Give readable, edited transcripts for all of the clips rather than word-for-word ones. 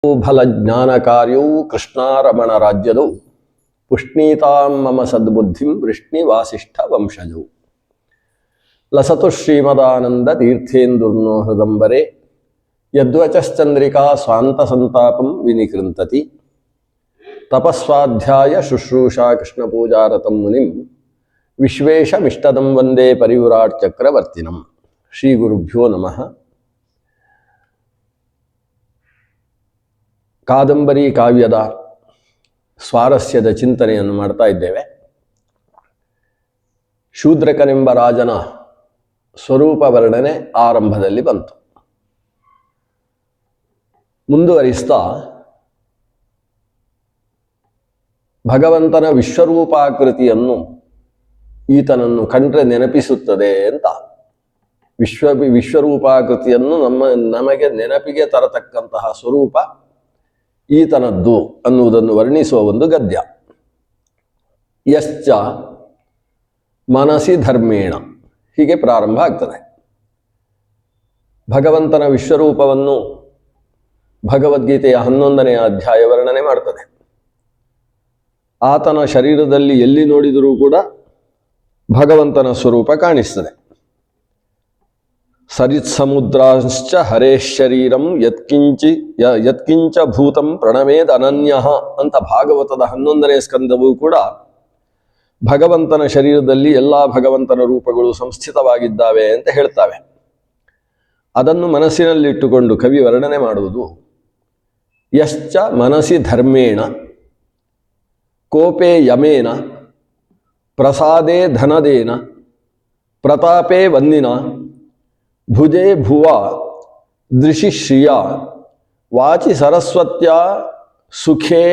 ಫಲ ಜ್ಞಾನ ಕಾರ್ಯವು ಕೃಷ್ಣಾರಮಣ ರಾಜ್ಯದವು ಪುಷ್ಣೀತಾಂ ಮಮ ಸದ್ಬುದ್ಧಿಂ ವೃಷ್ಣಿ ವಾಸಿಷ್ಠ ವಂಶಜವು ಲಸತು ಶ್ರೀಮದಾನಂದ ತೀರ್ಥೇಂದುರ್ನೋ ಹೃದಂಬರೆ ಯದ್ವಚಶ್ಚಂದ್ರಿಕಾ ಸ್ವಾಂತ ಸಂತಾಪಂ ವಿನಿಕೃಂತತಿ ತಪಸ್ವಾಧ್ಯಾಯ ಶುಶ್ರೂಷಾ ಕೃಷ್ಣ ಪೂಜಾರತಂ ಮುನಿಂ ವಿಶ್ವೇಶಮಿಷ್ಟದಂ ವಂದೇ ಪರಿವ್ರಾಟ್ ಚಕ್ರವರ್ತಿನಂ. ಶ್ರೀ ಗುರುಭ್ಯೋ ನಮಃ. ಕಾದಂಬರಿ ಕಾವ್ಯದ ಸ್ವಾರಸ್ಯದ ಚಿಂತನೆಯನ್ನು ಮಾಡ್ತಾ ಇದ್ದೇವೆ. ಶೂದ್ರಕನೆಂಬ ರಾಜನ ಸ್ವರೂಪ ವರ್ಣನೆ ಆರಂಭದಲ್ಲಿ ಬಂತು. ಮುಂದುವರಿಸ್ತಾ ಭಗವಂತನ ವಿಶ್ವರೂಪಾಕೃತಿಯನ್ನು ಈತನನ್ನು ಕಂಡ್ರೆ ನೆನಪಿಸುತ್ತದೆ ಅಂತ, ವಿಶ್ವರೂಪಾಕೃತಿಯನ್ನು ನಮಗೆ ನೆನಪಿಗೆ ತರತಕ್ಕಂತಹ ಸ್ವರೂಪ ಈತನದ್ದು ಅನ್ನುವುದನ್ನು ವರ್ಣಿಸುವ ಒಂದು ಗದ್ಯ. ಯಶ್ಚ ಮನಸಿ ಧರ್ಮೇಣ, ಹೀಗೆ ಪ್ರಾರಂಭ ಆಗ್ತದೆ. ಭಗವಂತನ ವಿಶ್ವರೂಪವನ್ನು ಭಗವದ್ಗೀತೆಯ 11ನೇ ಅಧ್ಯಾಯ ವರ್ಣನೆ ಮಾಡ್ತದೆ. ಆತನ ಶರೀರದಲ್ಲಿ ಎಲ್ಲಿ ನೋಡಿದರೂ ಕೂಡ ಭಗವಂತನ ಸ್ವರೂಪ ಕಾಣಿಸ್ತದೆ. ಸರಿತ್ ಸಮುದ್ರಾಂಶ್ಚ ಹರೇಶ್ ಶರೀರಂ ಯತ್ಕಿಂಚ ಭೂತಂ ಪ್ರಣಮೇದ್ ಅನನ್ಯಃ ಅಂತ ಭಾಗವತದ 11ನೇ ಸ್ಕಂದವೂ ಕೂಡ ಭಗವಂತನ ಶರೀರದಲ್ಲಿ ಎಲ್ಲ ಭಗವಂತನ ರೂಪಗಳು ಸಂಸ್ಥಿತವಾಗಿದ್ದಾವೆ ಅಂತ ಹೇಳ್ತಾವೆ. ಅದನ್ನು ಮನಸ್ಸಿನಲ್ಲಿಟ್ಟುಕೊಂಡು ಕವಿ ವರ್ಣನೆ ಮಾಡುವುದು. ಯಶ್ಚ ಮನಸಿ ಧರ್ಮೇಣ ಕೋಪೇ ಯಮೇನ ಪ್ರಸಾದೇ ಧನದೇನ ಪ್ರತಾಪೇ ವಂದಿನ ಭುಜೇ ಭುವ ದೃಶಿಶ್ರಿಯ ವಾಚಿ ಸರಸ್ವತ್ಯ ಸುಖೇ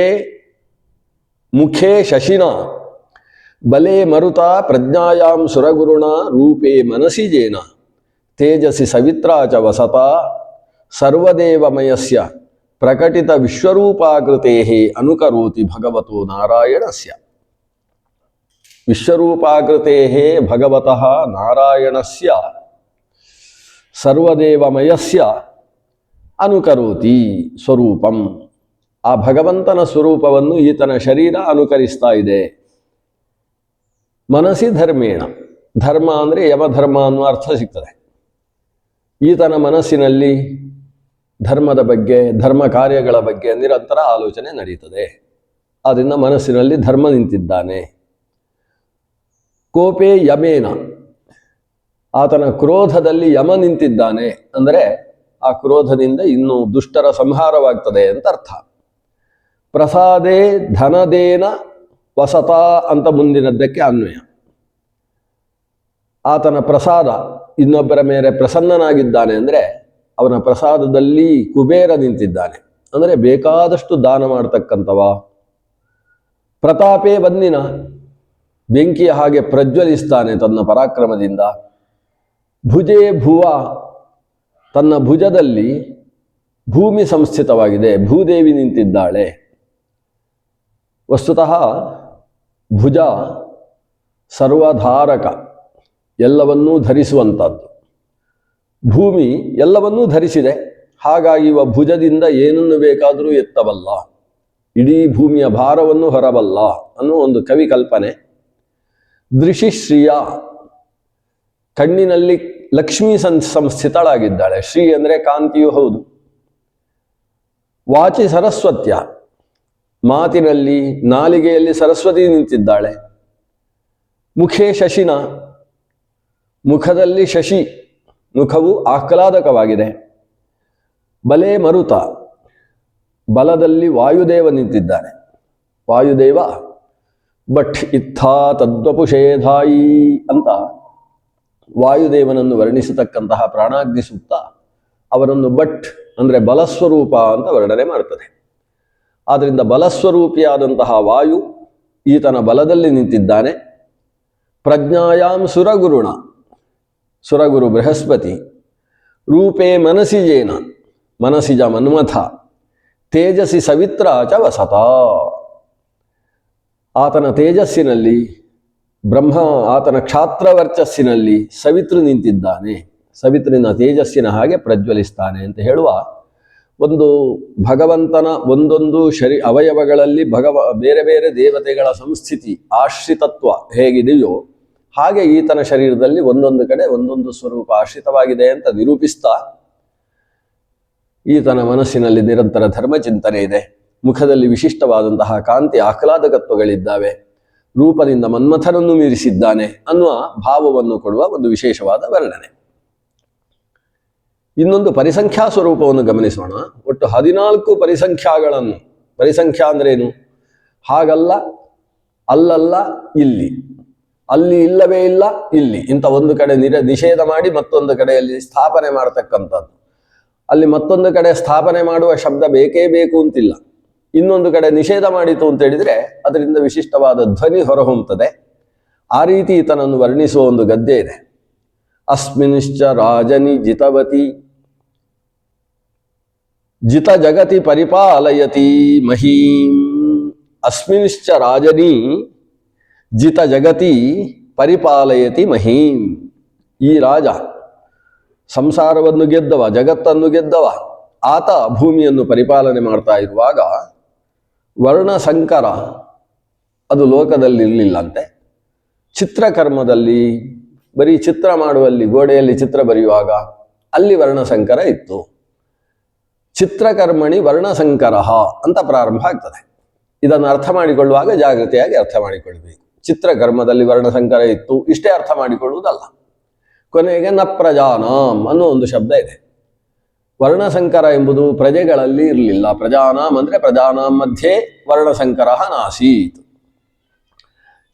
ಮುಖೇ ಶಶಿನ ಬಲೇ ಮರುತ ಪ್ರಜ್ಞಾಯಾಂ ಸುರಗುರುಣ ರೂಪೇ ಮನಸಿ ಜೇನ ತೇಜಸಿ ಸವಿತ್ರಾ ಚ ವಸತ ಸರ್ವದೇವಮಯಸ್ಯ ಪ್ರಕಟಿತ ವಿಶ್ವರೂಪಾಕೃತೆ ಅನುಕರೋತಿ ಭಗವತೋ ನಾರಾಯಣಸ್ಯ. ವಿಶ್ವರೂಪಾಕೃತೆ ಭಗವತಃ ನಾರಾಯಣಸ್ಯ ಸರ್ವದೇವಮಯಸ್ಯ ಅನುಕರೋತಿ ಸ್ವರೂಪಂ. ಆ ಭಗವಂತನ ಸ್ವರೂಪವನ್ನು ಈತನ ಶರೀರ ಅನುಕರಿಸ್ತಾ ಇದೆ. ಮನಸಿ ಧರ್ಮೇಣ, ಧರ್ಮ ಅಂದರೆ ಯಮಧರ್ಮ ಅನ್ನುವ ಅರ್ಥ ಸಿಗ್ತದೆ. ಈತನ ಮನಸ್ಸಿನಲ್ಲಿ ಧರ್ಮದ ಬಗ್ಗೆ, ಧರ್ಮ ಕಾರ್ಯಗಳ ಬಗ್ಗೆ ನಿರಂತರ ಆಲೋಚನೆ ನಡೀತದೆ. ಆದ್ದರಿಂದ ಮನಸ್ಸಿನಲ್ಲಿ ಧರ್ಮ ನಿಂತಿದ್ದಾನೆ. ಕೋಪೇ ಯಮೇನ, ಆತನ ಕ್ರೋಧದಲ್ಲಿ ಯಮ ನಿಂತಿದ್ದಾನೆ. ಅಂದರೆ ಆ ಕ್ರೋಧದಿಂದ ಇನ್ನೂ ದುಷ್ಟರ ಸಂಹಾರವಾಗ್ತದೆ ಅಂತ ಅರ್ಥ. ಪ್ರಸಾದೇ ಧನದೇನ ವಸತ ಅಂತ ಮುಂದಿನದ್ದಕ್ಕೆ ಅನ್ವಯ. ಆತನ ಪ್ರಸಾದ, ಇನ್ನೊಬ್ಬರ ಮೇಲೆ ಪ್ರಸನ್ನನಾಗಿದ್ದಾನೆ ಅಂದರೆ ಅವನ ಪ್ರಸಾದದಲ್ಲಿ ಕುಬೇರ ನಿಂತಿದ್ದಾನೆ, ಅಂದರೆ ಬೇಕಾದಷ್ಟು ದಾನ ಮಾಡತಕ್ಕಂಥವ. ಪ್ರತಾಪೇ ವಂದಿನ, ಬೆಂಕಿಯ ಹಾಗೆ ಪ್ರಜ್ವಲಿಸ್ತಾನೆ ತನ್ನ ಪರಾಕ್ರಮದಿಂದ. ಭುಜೇ ಭುವ, ತನ್ನ ಭುಜದಲ್ಲಿ ಭೂಮಿ ಸಂಸ್ಥಿತವಾಗಿದೆ, ಭೂದೇವಿ ನಿಂತಿದ್ದಾಳೆ. ವಸ್ತುತಃ ಭುಜ ಸರ್ವಧಾರಕ, ಎಲ್ಲವನ್ನೂ ಧರಿಸುವಂಥದ್ದು. ಭೂಮಿ ಎಲ್ಲವನ್ನೂ ಧರಿಸಿದೆ, ಹಾಗಾಗಿ ಇವ ಭುಜದಿಂದ ಏನನ್ನು ಬೇಕಾದರೂ ಎತ್ತಬಲ್ಲ, ಇಡೀ ಭೂಮಿಯ ಭಾರವನ್ನು ಹೊರಬಲ್ಲ ಅನ್ನೋ ಒಂದು ಕವಿ ಕಲ್ಪನೆ. ದೃಶಿಶ್ರಿಯ, ಕಣ್ಣಿನಲ್ಲಿ ಲಕ್ಷ್ಮೀ ಸಂಸ್ಥಿತಳಾಗಿದ್ದಾಳೆ. ಶ್ರೀ ಅಂದರೆ ಕಾಂತಿಯೂ ಹೌದು. ವಾಚಿ ಸರಸ್ವತ್ಯ, ಮಾತಿನಲ್ಲಿ ನಾಲಿಗೆಯಲ್ಲಿ ಸರಸ್ವತಿ ನಿಂತಿದ್ದಾಳೆ. ಮುಖೇ ಶಶಿನ, ಮುಖದಲ್ಲಿ ಶಶಿ, ಮುಖವು ಆಹ್ಲಾದಕವಾಗಿದೆ. ಬಲೇ ಮರುತ, ಬಲದಲ್ಲಿ ವಾಯುದೇವ ನಿಂತಿದ್ದಾನೆ. ವಾಯುದೇವ ಬಟ್ ಇತ್ಥಾ ತದ್ವಪುಷೇಧಾಯಿ ಅಂತ ವಾಯುದೇವನನ್ನು ವರ್ಣಿಸತಕ್ಕಂತಹ ಪ್ರಾಣಾಗ್ನಿ ಸೂಕ್ತ ಅವರನ್ನು ಬಟ್ ಅಂದರೆ ಬಲಸ್ವರೂಪ ಅಂತ ವರ್ಣನೆ ಮಾಡ್ತದೆ. ಆದ್ದರಿಂದ ಬಲಸ್ವರೂಪಿಯಾದಂತಹ ವಾಯು ಈತನ ಬಲದಲ್ಲಿ ನಿಂತಿದ್ದಾನೆ. ಪ್ರಜ್ಞಾಯಾಂ ಸುರಗುರುಣ, ಸುರಗುರು ಬೃಹಸ್ಪತಿ. ರೂಪೇ ಮನಸಿಜೇನ, ಮನಸಿಜ ಮನ್ಮಥ. ತೇಜಸಿ ಸವಿತ್ರ ಚ ವಸತ, ಆತನ ತೇಜಸ್ಸಿನಲ್ಲಿ ಬ್ರಹ್ಮ, ಆತನ ಕ್ಷಾತ್ರವರ್ಚಸ್ಸಿನಲ್ಲಿ ಸವಿತೃ ನಿಂತಿದ್ದಾನೆ. ಸವಿತ್ರಿನ ತೇಜಸ್ಸಿನ ಹಾಗೆ ಪ್ರಜ್ವಲಿಸ್ತಾನೆ ಅಂತ ಹೇಳುವ ಒಂದು ಭಗವಂತನ ಒಂದೊಂದು ಅವಯವಗಳಲ್ಲಿ ಬೇರೆ ಬೇರೆ ದೇವತೆಗಳ ಸಂಸ್ಥಿತಿ ಆಶ್ರಿತತ್ವ ಹೇಗಿದೆಯೋ ಹಾಗೆ ಈತನ ಶರೀರದಲ್ಲಿ ಒಂದೊಂದು ಕಡೆ ಒಂದೊಂದು ಸ್ವರೂಪ ಆಶ್ರಿತವಾಗಿದೆ ಅಂತ ನಿರೂಪಿಸ್ತಾ ಈತನ ಮನಸ್ಸಿನಲ್ಲಿ ನಿರಂತರ ಧರ್ಮಚಿಂತನೆ ಇದೆ, ಮುಖದಲ್ಲಿ ವಿಶಿಷ್ಟವಾದಂತಹ ಕಾಂತಿ ಆಹ್ಲಾದಕತ್ವಗಳಿದ್ದಾವೆ, ರೂಪದಿಂದ ಮನ್ಮಥನನ್ನು ಮೀರಿಸಿದ್ದಾನೆ ಅನ್ನುವ ಭಾವವನ್ನು ಕೊಡುವ ಒಂದು ವಿಶೇಷವಾದ ವರ್ಣನೆ. ಇನ್ನೊಂದು ಪರಿಸಂಖ್ಯಾ ಸ್ವರೂಪವನ್ನು ಗಮನಿಸೋಣ. ಒಟ್ಟು 14 ಪರಿಸಂಖ್ಯಾಗಳನ್ನು, ಪರಿಸಂಖ್ಯಾ ಅಂದ್ರೇನು? ಹಾಗಲ್ಲ, ಅಲ್ಲಲ್ಲ, ಇಲ್ಲಿ, ಅಲ್ಲಿ ಇಲ್ಲವೇ ಇಲ್ಲ, ಇಲ್ಲಿ ಇಂಥ ಒಂದು ಕಡೆ ನಿಷೇಧ ಮಾಡಿ ಮತ್ತೊಂದು ಕಡೆಯಲ್ಲಿ ಸ್ಥಾಪನೆ ಮಾಡತಕ್ಕಂಥದ್ದು. ಅಲ್ಲಿ ಮತ್ತೊಂದು ಕಡೆ ಸ್ಥಾಪನೆ ಮಾಡುವ ಶಬ್ದ ಬೇಕೇ ಬೇಕು ಅಂತಿಲ್ಲ. ಇನ್ನೊಂದು ಕಡೆ ನಿಷೇಧ ಮಾಡಿತು ಅಂತ ಹೇಳಿದ್ರೆ ಅದರಿಂದ ವಿಶಿಷ್ಟವಾದ ಧ್ವನಿ ಹೊರಹೊಮ್ಮುತ್ತದೆ. ಆ ರೀತಿ ಈತನನ್ನು ವರ್ಣಿಸುವ ಒಂದು ಗದ್ಯ ಇದೆ. ಅಸ್ಮಿನ್ಶ್ಚ ರಾಜನಿ ಜಿತವತಿ ಜಿತ ಜಗತಿ ಪರಿಪಾಲಯತಿ ಮಹೀಂ. ಅಸ್ಮಿನ್ಶ್ಚ ರಾಜನಿ ಜಿತ ಜಗತಿ ಪರಿಪಾಲಯತಿ ಮಹೀಂ. ಈ ರಾಜ ಸಂಸಾರವನ್ನು ಗೆದ್ದವ, ಜಗತ್ತನ್ನು ಗೆದ್ದವ, ಆತ ಭೂಮಿಯನ್ನು ಪರಿಪಾಲನೆ ಮಾಡ್ತಾ ಇರುವಾಗ ವರ್ಣಸಂಕರ ಅದು ಲೋಕದಲ್ಲಿ ಇರಲಿಲ್ಲಂತೆ. ಚಿತ್ರಕರ್ಮದಲ್ಲಿ, ಬರೀ ಚಿತ್ರ ಮಾಡುವಲ್ಲಿ, ಗೋಡೆಯಲ್ಲಿ ಚಿತ್ರ ಬರೆಯುವಾಗ ಅಲ್ಲಿ ವರ್ಣಸಂಕರ ಇತ್ತು. ಚಿತ್ರಕರ್ಮಣಿ ವರ್ಣಸಂಕರ ಅಂತ ಪ್ರಾರಂಭ ಆಗ್ತದೆ. ಇದನ್ನು ಅರ್ಥ ಮಾಡಿಕೊಳ್ಳುವಾಗ ಜಾಗೃತಿಯಾಗಿ ಅರ್ಥ ಮಾಡಿಕೊಳ್ಬೇಕು. ಚಿತ್ರಕರ್ಮದಲ್ಲಿ ವರ್ಣಸಂಕರ ಇತ್ತು, ಇಷ್ಟೇ ಅರ್ಥ ಮಾಡಿಕೊಳ್ಳುವುದಲ್ಲ. ಕೊನೆಗೆ ನ ಪ್ರಜಾನಾಂ ಅನ್ನೋ ಒಂದು ಶಬ್ದ ಇದೆ. ವರ್ಣಸಂಕರ ಎಂಬುದು ಪ್ರಜೆಗಳಲ್ಲಿ ಇರಲಿಲ್ಲ. ಪ್ರಜಾನಾಂ ಅಂದರೆ ಪ್ರಜಾನಾಂ ಮಧ್ಯೆ ವರ್ಣಸಂಕರ ನಾಸೀತ್.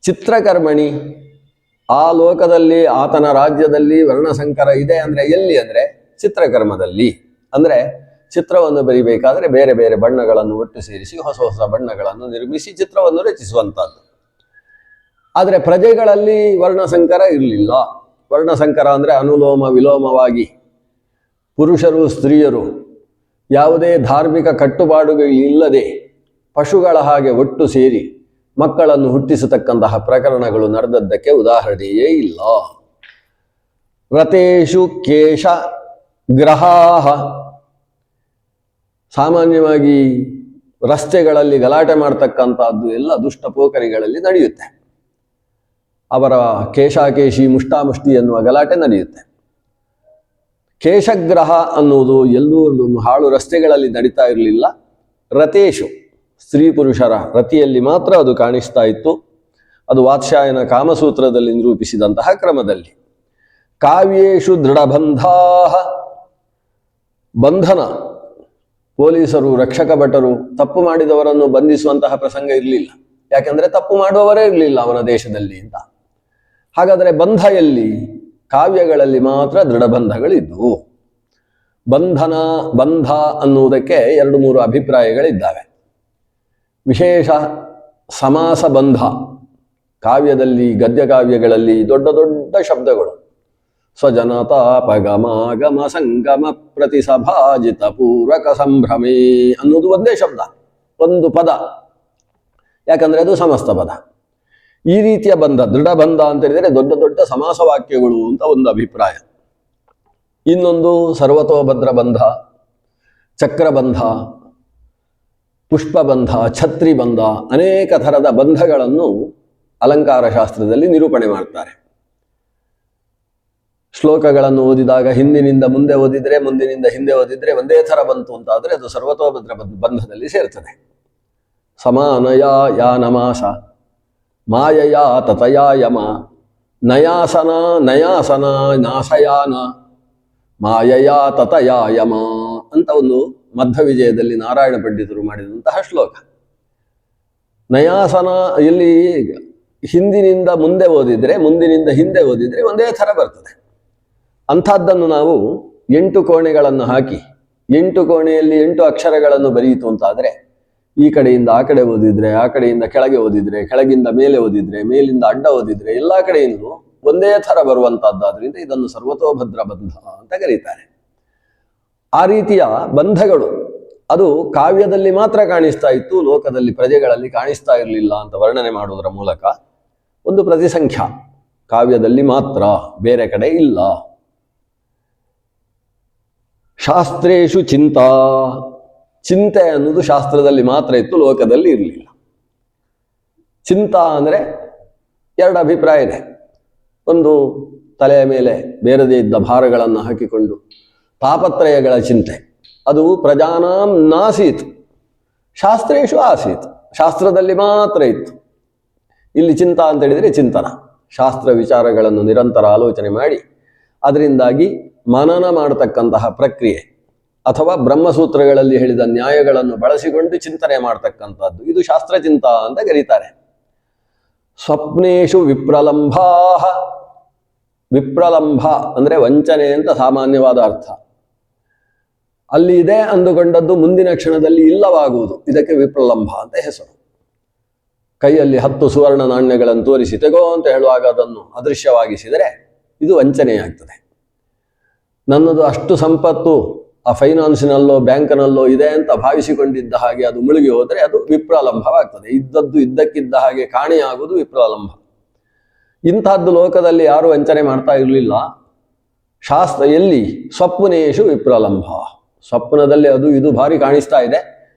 ಚಿತ್ರಕರ್ಮಣಿ, ಆ ಲೋಕದಲ್ಲಿ ಆತನ ರಾಜ್ಯದಲ್ಲಿ ವರ್ಣಸಂಕರ ಇದೆ ಅಂದರೆ ಎಲ್ಲಿ ಅಂದರೆ ಚಿತ್ರಕರ್ಮದಲ್ಲಿ. ಅಂದರೆ ಚಿತ್ರವನ್ನು ಬರಿಬೇಕಾದ್ರೆ ಬೇರೆ ಬೇರೆ ಬಣ್ಣಗಳನ್ನು ಒಟ್ಟು ಸೇರಿಸಿ ಹೊಸ ಹೊಸ ಬಣ್ಣಗಳನ್ನು ನಿರ್ಮಿಸಿ ಚಿತ್ರವನ್ನು ರಚಿಸುವಂಥದ್ದು. ಆದರೆ ಪ್ರಜೆಗಳಲ್ಲಿ ವರ್ಣಸಂಕರ ಇರಲಿಲ್ಲ. ವರ್ಣಸಂಕರ ಅಂದರೆ ಅನುಲೋಮ ವಿಲೋಮವಾಗಿ ಪುರುಷರು ಸ್ತ್ರೀಯರು ಯಾವುದೇ ಧಾರ್ಮಿಕ ಕಟ್ಟುಪಾಡುಗಳಿಲ್ಲದೆ ಪಶುಗಳ ಹಾಗೆ ಒಟ್ಟು ಸೇರಿ ಮಕ್ಕಳನ್ನು ಹುಟ್ಟಿಸತಕ್ಕಂತಹ ಪ್ರಕರಣಗಳು ನಡೆದದ್ದಕ್ಕೆ ಉದಾಹರಣೆಯೇ ಇಲ್ಲ. ರತೇಶು ಕೇಶ ಗ್ರಹಾಹ. ಸಾಮಾನ್ಯವಾಗಿ ರಸ್ತೆಗಳಲ್ಲಿ ಗಲಾಟೆ ಮಾಡ್ತಕ್ಕಂಥದ್ದು ಎಲ್ಲ ದುಷ್ಟ ಪೋಖರಿಗಳಲ್ಲಿ ನಡೆಯುತ್ತೆ. ಅವರ ಕೇಶಾಕೇಶಿ ಮುಷ್ಟಾಮುಷ್ಟಿ ಎನ್ನುವ ಗಲಾಟೆ ನಡೆಯುತ್ತೆ. ಕೇಶಗ್ರಹ ಅನ್ನುವುದು ಎಲ್ಲೂ ಹಾಳು ರಸ್ತೆಗಳಲ್ಲಿ ನಡೀತಾ ಇರಲಿಲ್ಲ. ರತೇಶು, ಸ್ತ್ರೀ ಪುರುಷರ ರತಿಯಲ್ಲಿ ಮಾತ್ರ ಅದು ಕಾಣಿಸ್ತಾ ಇತ್ತು. ಅದು ವಾತ್ಸ್ಯಾಯನ ಕಾಮಸೂತ್ರದಲ್ಲಿ ನಿರೂಪಿಸಿದಂತಹ ಕ್ರಮದಲ್ಲಿ. ಕಾವ್ಯೇಶು ದೃಢಬಂಧಾ. ಬಂಧನ, ಪೊಲೀಸರು, ರಕ್ಷಕ ಭಟರು ತಪ್ಪು ಮಾಡಿದವರನ್ನು ಬಂಧಿಸುವಂತಹ ಪ್ರಸಂಗ ಇರಲಿಲ್ಲ. ಯಾಕೆಂದ್ರೆ ತಪ್ಪು ಮಾಡುವವರೇ ಇರಲಿಲ್ಲ ಅವನ ದೇಶದಲ್ಲಿ ಅಂತ. ಹಾಗಾದರೆ ಬಂಧ ಎಲ್ಲಿ? ಕಾವ್ಯಗಳಲ್ಲಿ ಮಾತ್ರ ದೃಢಬಂಧಗಳಿದ್ದವು. ಬಂಧನ, ಬಂಧ ಅನ್ನುವುದಕ್ಕೆ 2-3 ಅಭಿಪ್ರಾಯಗಳಿದ್ದಾವೆ. ವಿಶೇಷ ಸಮಾಸ ಬಂಧ. ಕಾವ್ಯದಲ್ಲಿ, ಗದ್ಯ ಕಾವ್ಯಗಳಲ್ಲಿ ದೊಡ್ಡ ದೊಡ್ಡ ಶಬ್ದಗಳು. ಸ್ವಜನತಾಪಗಮಾಗಮ ಸಂಗಮ ಪ್ರತಿಸಭಾಜಿತ ಪೂರಕ ಸಂಭ್ರಮೇ ಅನ್ನುವುದು ಒಂದೇ ಶಬ್ದ, ಒಂದು ಪದ. ಯಾಕಂದ್ರೆ ಅದು ಸಮಸ್ತ ಪದ. ಈ ರೀತಿಯ ಬಂಧ, ದೃಢಬಂಧ ಅಂತ ಹೇಳಿದರೆ ದೊಡ್ಡ ದೊಡ್ಡ ಸಮಾಸ ವಾಕ್ಯಗಳು ಅಂತ ಒಂದು ಅಭಿಪ್ರಾಯ. ಇನ್ನೊಂದು ಸರ್ವತೋಭದ್ರ ಬಂಧ, ಚಕ್ರಬಂಧ, ಪುಷ್ಪಬಂಧ, ಛತ್ರಿಬಂಧ, ಅನೇಕ ಥರದ ಬಂಧಗಳನ್ನು ಅಲಂಕಾರ ಶಾಸ್ತ್ರದಲ್ಲಿ ನಿರೂಪಣೆ ಮಾಡ್ತಾರೆ. ಶ್ಲೋಕಗಳನ್ನು ಓದಿದಾಗ ಹಿಂದಿನಿಂದ ಮುಂದೆ ಓದಿದ್ರೆ, ಮುಂದಿನಿಂದ ಹಿಂದೆ ಓದಿದ್ರೆ ಒಂದೇ ಥರ ಬಂತು ಅಂತಾದರೆ ಅದು ಸರ್ವತೋಭದ್ರ ಬಂಧದಲ್ಲಿ ಸೇರ್ತದೆ. ಸಮಾನಯ ಯಾನಮಾಸ ಮಾಯಯ ತತಯಾ ಯಮ ನಯಾಸನ ನಯಾಸನ ನಾಸಯಾನ ಮಾಯಯ ತತಯಾ ಯಮ ಅಂತ ಒಂದು ಮಧ್ವವಿಜಯದಲ್ಲಿ ನಾರಾಯಣ ಪಂಡಿತರು ಮಾಡಿದಂತಹ ಶ್ಲೋಕ. ನಯಾಸನ ಇಲ್ಲಿ ಹಿಂದಿನಿಂದ ಮುಂದೆ ಓದಿದ್ರೆ, ಮುಂದಿನಿಂದ ಹಿಂದೆ ಓದಿದ್ರೆ ಒಂದೇ ಥರ ಬರ್ತದೆ. ಅಂಥದ್ದನ್ನು ನಾವು 8 ಕೋಣೆಗಳನ್ನು ಹಾಕಿ 8 ಕೋಣೆಯಲ್ಲಿ 8 ಅಕ್ಷರಗಳನ್ನು ಬರೆಯಿತು ಅಂತಾದರೆ, ಈ ಕಡೆಯಿಂದ ಆ ಕಡೆ ಓದಿದ್ರೆ, ಆ ಕಡೆಯಿಂದ ಕೆಳಗೆ ಓದಿದ್ರೆ, ಕೆಳಗಿಂದ ಮೇಲೆ ಓದಿದ್ರೆ, ಮೇಲಿಂದ ಅಡ್ಡ ಓದಿದ್ರೆ ಎಲ್ಲ ಕಡೆಯಿಂದ ಒಂದೇ ಥರ ಬರುವಂತಹದ್ದಾದ್ರಿಂದ ಇದನ್ನು ಸರ್ವತೋಭದ್ರ ಬಂಧ ಅಂತ ಕರೀತಾರೆ. ಆ ರೀತಿಯ ಬಂಧಗಳು ಅದು ಕಾವ್ಯದಲ್ಲಿ ಮಾತ್ರ ಕಾಣಿಸ್ತಾ ಇತ್ತು, ಲೋಕದಲ್ಲಿ ಪ್ರಜೆಗಳಲ್ಲಿ ಕಾಣಿಸ್ತಾ ಇರಲಿಲ್ಲ ಅಂತ ವರ್ಣನೆ ಮಾಡುವುದರ ಮೂಲಕ ಒಂದು ಪ್ರತಿಸಂಖ್ಯಾ. ಕಾವ್ಯದಲ್ಲಿ ಮಾತ್ರ, ಬೇರೆ ಕಡೆ ಇಲ್ಲ. ಶಾಸ್ತ್ರೇಷು ಚಿಂತಾ. ಚಿಂತೆ ಅನ್ನೋದು ಶಾಸ್ತ್ರದಲ್ಲಿ ಮಾತ್ರ ಇತ್ತು, ಲೋಕದಲ್ಲಿ ಇರಲಿಲ್ಲ. ಚಿಂತ ಅಂದರೆ ಎರಡು ಅಭಿಪ್ರಾಯ ಇದೆ. ಒಂದು, ತಲೆಯ ಮೇಲೆ ಬೇರೆದೇ ಇದ್ದ ಭಾರಗಳನ್ನು ಹಾಕಿಕೊಂಡು ತಾಪತ್ರಯಗಳ ಚಿಂತೆ, ಅದು ಪ್ರಜಾನಾಂ ನಾಸೀತ್ ಶಾಸ್ತ್ರೇಶು ಆಸೀತ್, ಶಾಸ್ತ್ರದಲ್ಲಿ ಮಾತ್ರ ಇತ್ತು. ಇಲ್ಲಿ ಚಿಂತ ಅಂತ ಹೇಳಿದರೆ ಚಿಂತನ, ಶಾಸ್ತ್ರ ವಿಚಾರಗಳನ್ನು ನಿರಂತರ ಆಲೋಚನೆ ಮಾಡಿ ಅದರಿಂದಾಗಿ ಮನನ ಮಾಡತಕ್ಕಂತಹ ಪ್ರಕ್ರಿಯೆ, ಅಥವಾ ಬ್ರಹ್ಮಸೂತ್ರಗಳಲ್ಲಿ ಹೇಳಿದ ನ್ಯಾಯಗಳನ್ನು ಬಳಸಿಕೊಂಡು ಚಿಂತನೆ ಮಾಡ್ತಕ್ಕಂಥದ್ದು, ಇದು ಶಾಸ್ತ್ರಚಿಂತ ಅಂತ ಕರೀತಾರೆ. ಸ್ವಪ್ನೇಶು ವಿಪ್ರಲಂಭಾ, ವಿಪ್ರಲಂಭ ಅಂದರೆ ವಂಚನೆ ಅಂತ ಸಾಮಾನ್ಯವಾದ ಅರ್ಥ. ಅಲ್ಲಿ ಇದೆ ಅಂದುಕೊಂಡದ್ದು ಮುಂದಿನ ಕ್ಷಣದಲ್ಲಿ ಇಲ್ಲವಾಗುವುದು, ಇದಕ್ಕೆ ವಿಪ್ರಲಂಭ ಅಂತ ಹೆಸರು. ಕೈಯಲ್ಲಿ 10 ಸುವರ್ಣ ನಾಣ್ಯಗಳನ್ನು ತೋರಿಸಿ ತೆಗೋ ಅಂತ ಹೇಳುವಾಗ ಅದನ್ನು ಅದೃಶ್ಯವಾಗಿಸಿದರೆ ಇದು ವಂಚನೆಯಾಗ್ತದೆ. ನನ್ನದು ಅಷ್ಟು ಸಂಪತ್ತು ಆ ಫೈನಾನ್ಸಿನಲ್ಲೋ ಬ್ಯಾಂಕ್ನಲ್ಲೋ ಇದೆ ಅಂತ ಭಾವಿಸಿಕೊಂಡಿದ್ದ ಹಾಗೆ ಅದು ಮುಳುಗಿ ಹೋದರೆ ಅದು ವಿಪ್ರಲಂಭವಾಗ್ತದೆ. ಇದ್ದದ್ದು ಇದ್ದಕ್ಕಿದ್ದ ಹಾಗೆ ಕಾಣೆಯಾಗುವುದು ವಿಪ್ರಲಂಭ. ಇಂಥದ್ದು ಲೋಕದಲ್ಲಿ ಯಾರು ವಂಚನೆ ಮಾಡ್ತಾ ಇರಲಿಲ್ಲ. ಶಾಸ್ತ್ರ ಎಲ್ಲಿ? ಸ್ವಪ್ನೇಶು ವಿಪ್ರಲಂಭ, ಸ್ವಪ್ನದಲ್ಲಿ ಅದು ಇದು ಭಾರಿ ಕಾಣಿಸ್ತಾ ಇದೆ,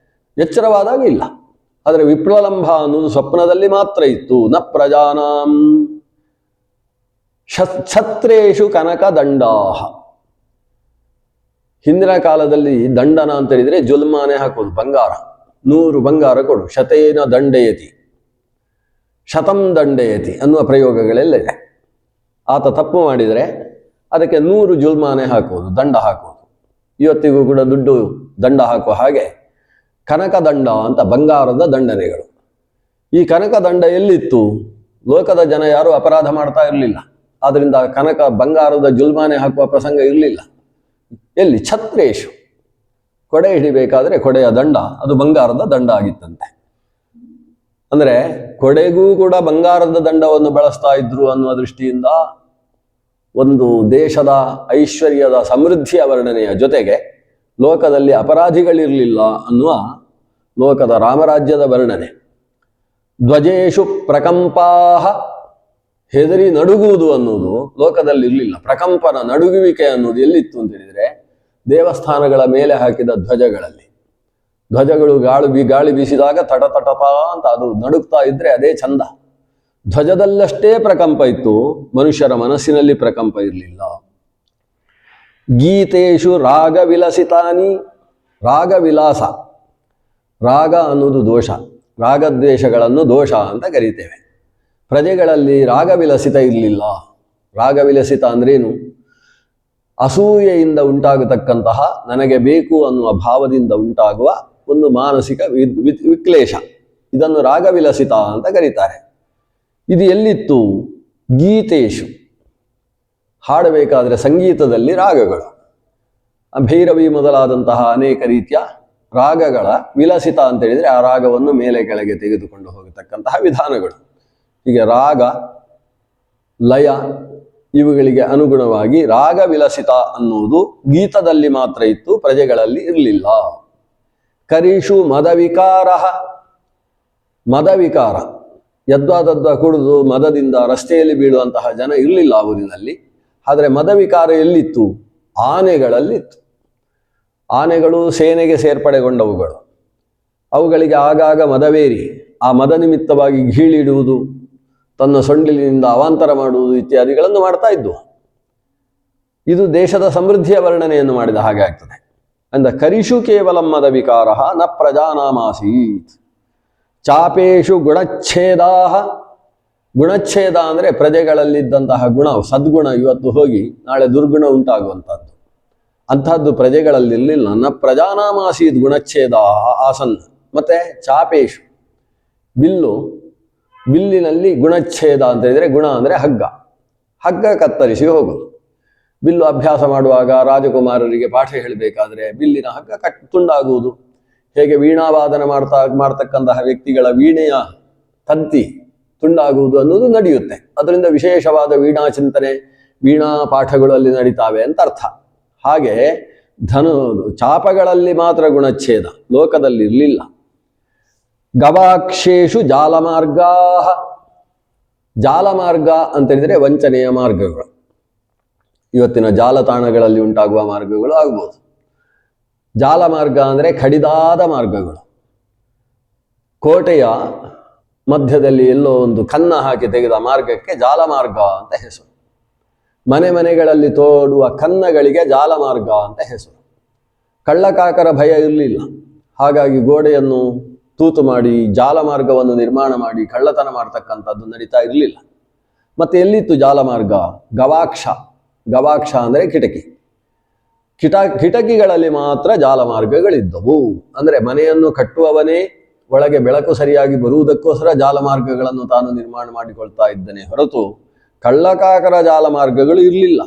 ಎಚ್ಚರವಾದಾಗ ಇಲ್ಲ. ಆದರೆ ವಿಪ್ರಲಂಭ ಅನ್ನೋದು ಸ್ವಪ್ನದಲ್ಲಿ ಮಾತ್ರ ಇತ್ತು. ನ ಪ್ರಜಾನಾಂ ಛತ್ರೇಶು ಕನಕ ದಂಡಾಹ. ಹಿಂದಿನ ಕಾಲದಲ್ಲಿ ದಂಡನ ಅಂತ ಹೇಳಿದ್ರೆ ಜುಲ್ಮಾನೆ ಹಾಕೋದು, ಬಂಗಾರ, 100 ಬಂಗಾರ ಕೊಡು, ಶತೇನ ದಂಡಯತಿ, ಶತಂ ದಂಡಯತಿ ಅನ್ನುವ ಪ್ರಯೋಗಗಳೆಲ್ಲ ಇದೆ. ಆತ ತಪ್ಪು ಮಾಡಿದರೆ ಅದಕ್ಕೆ 100 ಜುಲ್ಮಾನೆ ಹಾಕೋದು, ದಂಡ ಹಾಕೋದು. ಇವತ್ತಿಗೂ ಕೂಡ ದುಡ್ಡು ದಂಡ ಹಾಕುವ ಹಾಗೆ ಕನಕ ದಂಡ ಅಂತ ಬಂಗಾರದ ದಂಡನೆಗಳು. ಈ ಕನಕ ದಂಡ ಎಲ್ಲಿತ್ತು? ಲೋಕದ ಜನ ಯಾರು ಅಪರಾಧ ಮಾಡ್ತಾ ಇರಲಿಲ್ಲ, ಆದ್ರಿಂದ ಕನಕ ಬಂಗಾರದ ಜುಲ್ಮಾನೆ ಹಾಕುವ ಪ್ರಸಂಗ ಇರಲಿಲ್ಲ. ಎಲ್ಲಿ? ಛತ್ರೇಶು, ಕೊಡೆ ಹಿಡಿಬೇಕಾದ್ರೆ ಕೊಡೆಯ ದಂಡ ಅದು ಬಂಗಾರದ ದಂಡ ಆಗಿತ್ತಂತೆ. ಅಂದರೆ ಕೊಡೆಗೂ ಕೂಡ ಬಂಗಾರದ ದಂಡವನ್ನು ಬಳಸ್ತಾ ಇದ್ರು ಅನ್ನುವ ದೃಷ್ಟಿಯಿಂದ ಒಂದು ದೇಶದ ಐಶ್ವರ್ಯದ ಸಮೃದ್ಧಿಯ ವರ್ಣನೆಯ ಜೊತೆಗೆ ಲೋಕದಲ್ಲಿ ಅಪರಾಧಿಗಳಿರಲಿಲ್ಲ ಅನ್ನುವ ಲೋಕದ ರಾಮರಾಜ್ಯದ ವರ್ಣನೆ. ಧ್ವಜೇಶು ಪ್ರಕಂಪಾಹ, ಹೆದರಿ ನಡುಗುವುದು ಅನ್ನುವುದು ಲೋಕದಲ್ಲಿ ಇರಲಿಲ್ಲ. ಪ್ರಕಂಪನ, ನಡುಗುವಿಕೆ ಅನ್ನೋದು ಎಲ್ಲಿತ್ತು ಅಂತ ಹೇಳಿದರೆ ದೇವಸ್ಥಾನಗಳ ಮೇಲೆ ಹಾಕಿದ ಧ್ವಜಗಳಲ್ಲಿ. ಧ್ವಜಗಳು ಗಾಳಿ ಬೀಸಿದಾಗ ತಟ ತಟತ ಅಂತ ಅದು ನಡುಗ್ತಾ ಇದ್ರೆ ಅದೇ ಚಂದ. ಧ್ವಜದಲ್ಲಷ್ಟೇ ಪ್ರಕಂಪ ಇತ್ತು, ಮನುಷ್ಯರ ಮನಸ್ಸಿನಲ್ಲಿ ಪ್ರಕಂಪ ಇರಲಿಲ್ಲ. ಗೀತೇಶು ರಾಗ ವಿಲಸಿತಾನಿ, ರಾಗ ವಿಲಾಸ, ರಾಗ ಅನ್ನೋದು ದೋಷ, ರಾಗದ್ವೇಷಗಳನ್ನು ದೋಷ ಅಂತ ಕರೀತೇವೆ. ಪ್ರಜೆಗಳಲ್ಲಿ ರಾಗವಿಲಸಿತ ಇರಲಿಲ್ಲ. ರಾಗವಿಲಸಿತ ಅಂದ್ರೇನು? ಅಸೂಯೆಯಿಂದ ಉಂಟಾಗತಕ್ಕಂತಹ, ನನಗೆ ಬೇಕು ಅನ್ನುವ ಭಾವದಿಂದ ಉಂಟಾಗುವ ಒಂದು ಮಾನಸಿಕ ವಿಕ್ಲೇಶ, ಇದನ್ನು ರಾಗವಿಲಸಿತ ಅಂತ ಕರೀತಾರೆ. ಇದು ಎಲ್ಲಿತ್ತು? ಗೀತೇಶು, ಹಾಡಬೇಕಾದ್ರೆ ಸಂಗೀತದಲ್ಲಿ ರಾಗಗಳು, ಭೈರವಿ ಮೊದಲಾದಂತಹ ಅನೇಕ ರೀತಿಯ ರಾಗಗಳ ವಿಲಸಿತ ಅಂತ ಹೇಳಿದರೆ ಆ ರಾಗವನ್ನು ಮೇಲೆ ಕೆಳಗೆ ತೆಗೆದುಕೊಂಡು ಹೋಗತಕ್ಕಂತಹ ವಿಧಾನಗಳು. ಹೀಗೆ ರಾಗ, ಲಯ ಇವುಗಳಿಗೆ ಅನುಗುಣವಾಗಿ ರಾಗ ವಿಲಸಿತ ಅನ್ನುವುದು ಗೀತದಲ್ಲಿ ಮಾತ್ರ ಇತ್ತು, ಪ್ರಜೆಗಳಲ್ಲಿ ಇರಲಿಲ್ಲ. ಕರೀಷು ಮದವಿಕಾರ, ಮದವಿಕಾರ, ಯದ್ವಾದದ್ವ ಕುಡಿದು ಮದದಿಂದ ರಸ್ತೆಯಲ್ಲಿ ಬೀಳುವಂತಹ ಜನ ಇರಲಿಲ್ಲ ಆ ಊರಿನಲ್ಲಿ. ಆದರೆ ಮದವಿಕಾರ ಎಲ್ಲಿತ್ತು? ಆನೆಗಳಲ್ಲಿತ್ತು. ಆನೆಗಳು ಸೇನೆಗೆ ಸೇರ್ಪಡೆಗೊಂಡವುಗಳು. ಅವುಗಳಿಗೆ ಆಗಾಗ ಮದವೇರಿ ಆ ಮದ ನಿಮಿತ್ತವಾಗಿ ಗೀಳಿಡುವುದು, ತನ್ನ ಸೊಂಡಿಲಿನಿಂದ ಅವಾಂತರ ಮಾಡುವುದು ಇತ್ಯಾದಿಗಳನ್ನು ಮಾಡ್ತಾ ಇದ್ವು. ಇದು ದೇಶದ ಸಮೃದ್ಧಿಯ ವರ್ಣನೆಯನ್ನು ಮಾಡಿದ ಹಾಗೆ ಆಗ್ತದೆ. ಅಂದ ಕರಿಷು ಕೇವಲ ಮದ ವಿಕಾರ ನ ಪ್ರಜಾನಾಮಾಸೀತ್. ಚಾಪೇಶು ಗುಣಚ್ಛೇದಾ, ಗುಣಚ್ಛೇದ ಅಂದರೆ ಪ್ರಜೆಗಳಲ್ಲಿದ್ದಂತಹ ಗುಣ, ಸದ್ಗುಣ ಇವತ್ತು ಹೋಗಿ ನಾಳೆ ದುರ್ಗುಣ ಉಂಟಾಗುವಂಥದ್ದು. ಅಂಥದ್ದು ಪ್ರಜೆಗಳಲ್ಲಿರಲಿಲ್ಲ. ನ ಪ್ರಜಾನಾಮಾಸೀತ್ ಗುಣಚ್ಛೇದ ಆಸನ್. ಮತ್ತೆ ಚಾಪೇಶು, ಬಿಲ್ಲು, ಬಿಲ್ಲಿನಲ್ಲಿ ಗುಣಚ್ಛೇದ ಅಂತ ಹೇಳಿದರೆ, ಗುಣ ಅಂದರೆ ಹಗ್ಗ, ಹಗ್ಗ ಕತ್ತರಿಸಿ ಹೋಗೋದು. ಬಿಲ್ಲು ಅಭ್ಯಾಸ ಮಾಡುವಾಗ ರಾಜಕುಮಾರರಿಗೆ ಪಾಠ ಹೇಳಬೇಕಾದ್ರೆ ಬಿಲ್ಲಿನ ಹಗ್ಗ ತುಂಡಾಗುವುದು. ಹೇಗೆ ವೀಣಾವಾದನ ಮಾಡ್ತಕ್ಕಂತಹ ವ್ಯಕ್ತಿಗಳ ವೀಣೆಯ ತಂತಿ ತುಂಡಾಗುವುದು ಅನ್ನೋದು ನಡೆಯುತ್ತೆ. ಅದರಿಂದ ವಿಶೇಷವಾದ ವೀಣಾ ಚಿಂತನೆ, ವೀಣಾ ಪಾಠಗಳು ಅಲ್ಲಿ ನಡೀತಾವೆ ಅಂತ ಅರ್ಥ. ಹಾಗೆ ಚಾಪಗಳಲ್ಲಿ ಮಾತ್ರ ಗುಣಚ್ಛೇದ, ಲೋಕದಲ್ಲಿ ಇರಲಿಲ್ಲ. ಗವಾಕ್ಷೇಶು ಜಾಲಮಾರ್ಗಾ, ಜಾಲಮಾರ್ಗ ಅಂತೇಳಿದರೆ ವಂಚನೆಯ ಮಾರ್ಗಗಳು, ಇವತ್ತಿನ ಜಾಲತಾಣಗಳಲ್ಲಿ ಉಂಟಾಗುವ ಮಾರ್ಗಗಳು ಆಗ್ಬೋದು. ಜಾಲಮಾರ್ಗ ಅಂದರೆ ಕಡಿದಾದ ಮಾರ್ಗಗಳು. ಕೋಟೆಯ ಮಧ್ಯದಲ್ಲಿ ಎಲ್ಲೋ ಒಂದು ಕನ್ನ ಹಾಕಿ ತೆಗೆದ ಮಾರ್ಗಕ್ಕೆ ಜಾಲಮಾರ್ಗ ಅಂತ ಹೆಸರು. ಮನೆ ಮನೆಗಳಲ್ಲಿ ತೋಡುವ ಕನ್ನಗಳಿಗೆ ಜಾಲಮಾರ್ಗ ಅಂತ ಹೆಸರು. ಕಳ್ಳಕಾಕರ ಭಯ ಇರಲಿಲ್ಲ, ಹಾಗಾಗಿ ಗೋಡೆಯನ್ನು ತೂತು ಮಾಡಿ ಜಾಲಮಾರ್ಗವನ್ನು ನಿರ್ಮಾಣ ಮಾಡಿ ಕಳ್ಳತನ ಮಾಡ್ತಕ್ಕಂಥದ್ದು ನಡೀತಾ ಇರಲಿಲ್ಲ. ಮತ್ತೆ ಎಲ್ಲಿತ್ತು ಜಾಲಮಾರ್ಗ? ಗವಾಕ್ಷ. ಗವಾಕ್ಷ ಅಂದರೆ ಕಿಟಕಿ. ಕಿಟಕಿಗಳಲ್ಲಿ ಮಾತ್ರ ಜಾಲಮಾರ್ಗಗಳಿದ್ದವು. ಅಂದರೆ ಮನೆಯನ್ನು ಕಟ್ಟುವವನೇ ಒಳಗೆ ಬೆಳಕು ಸರಿಯಾಗಿ ಬರುವುದಕ್ಕೋಸ್ಕರ ಜಾಲಮಾರ್ಗಗಳನ್ನು ತಾನು ನಿರ್ಮಾಣ ಮಾಡಿಕೊಳ್ತಾ ಇದ್ದನೇ ಹೊರತು ಕಳ್ಳಕಾಕರ ಜಾಲಮಾರ್ಗಗಳು ಇರಲಿಲ್ಲ.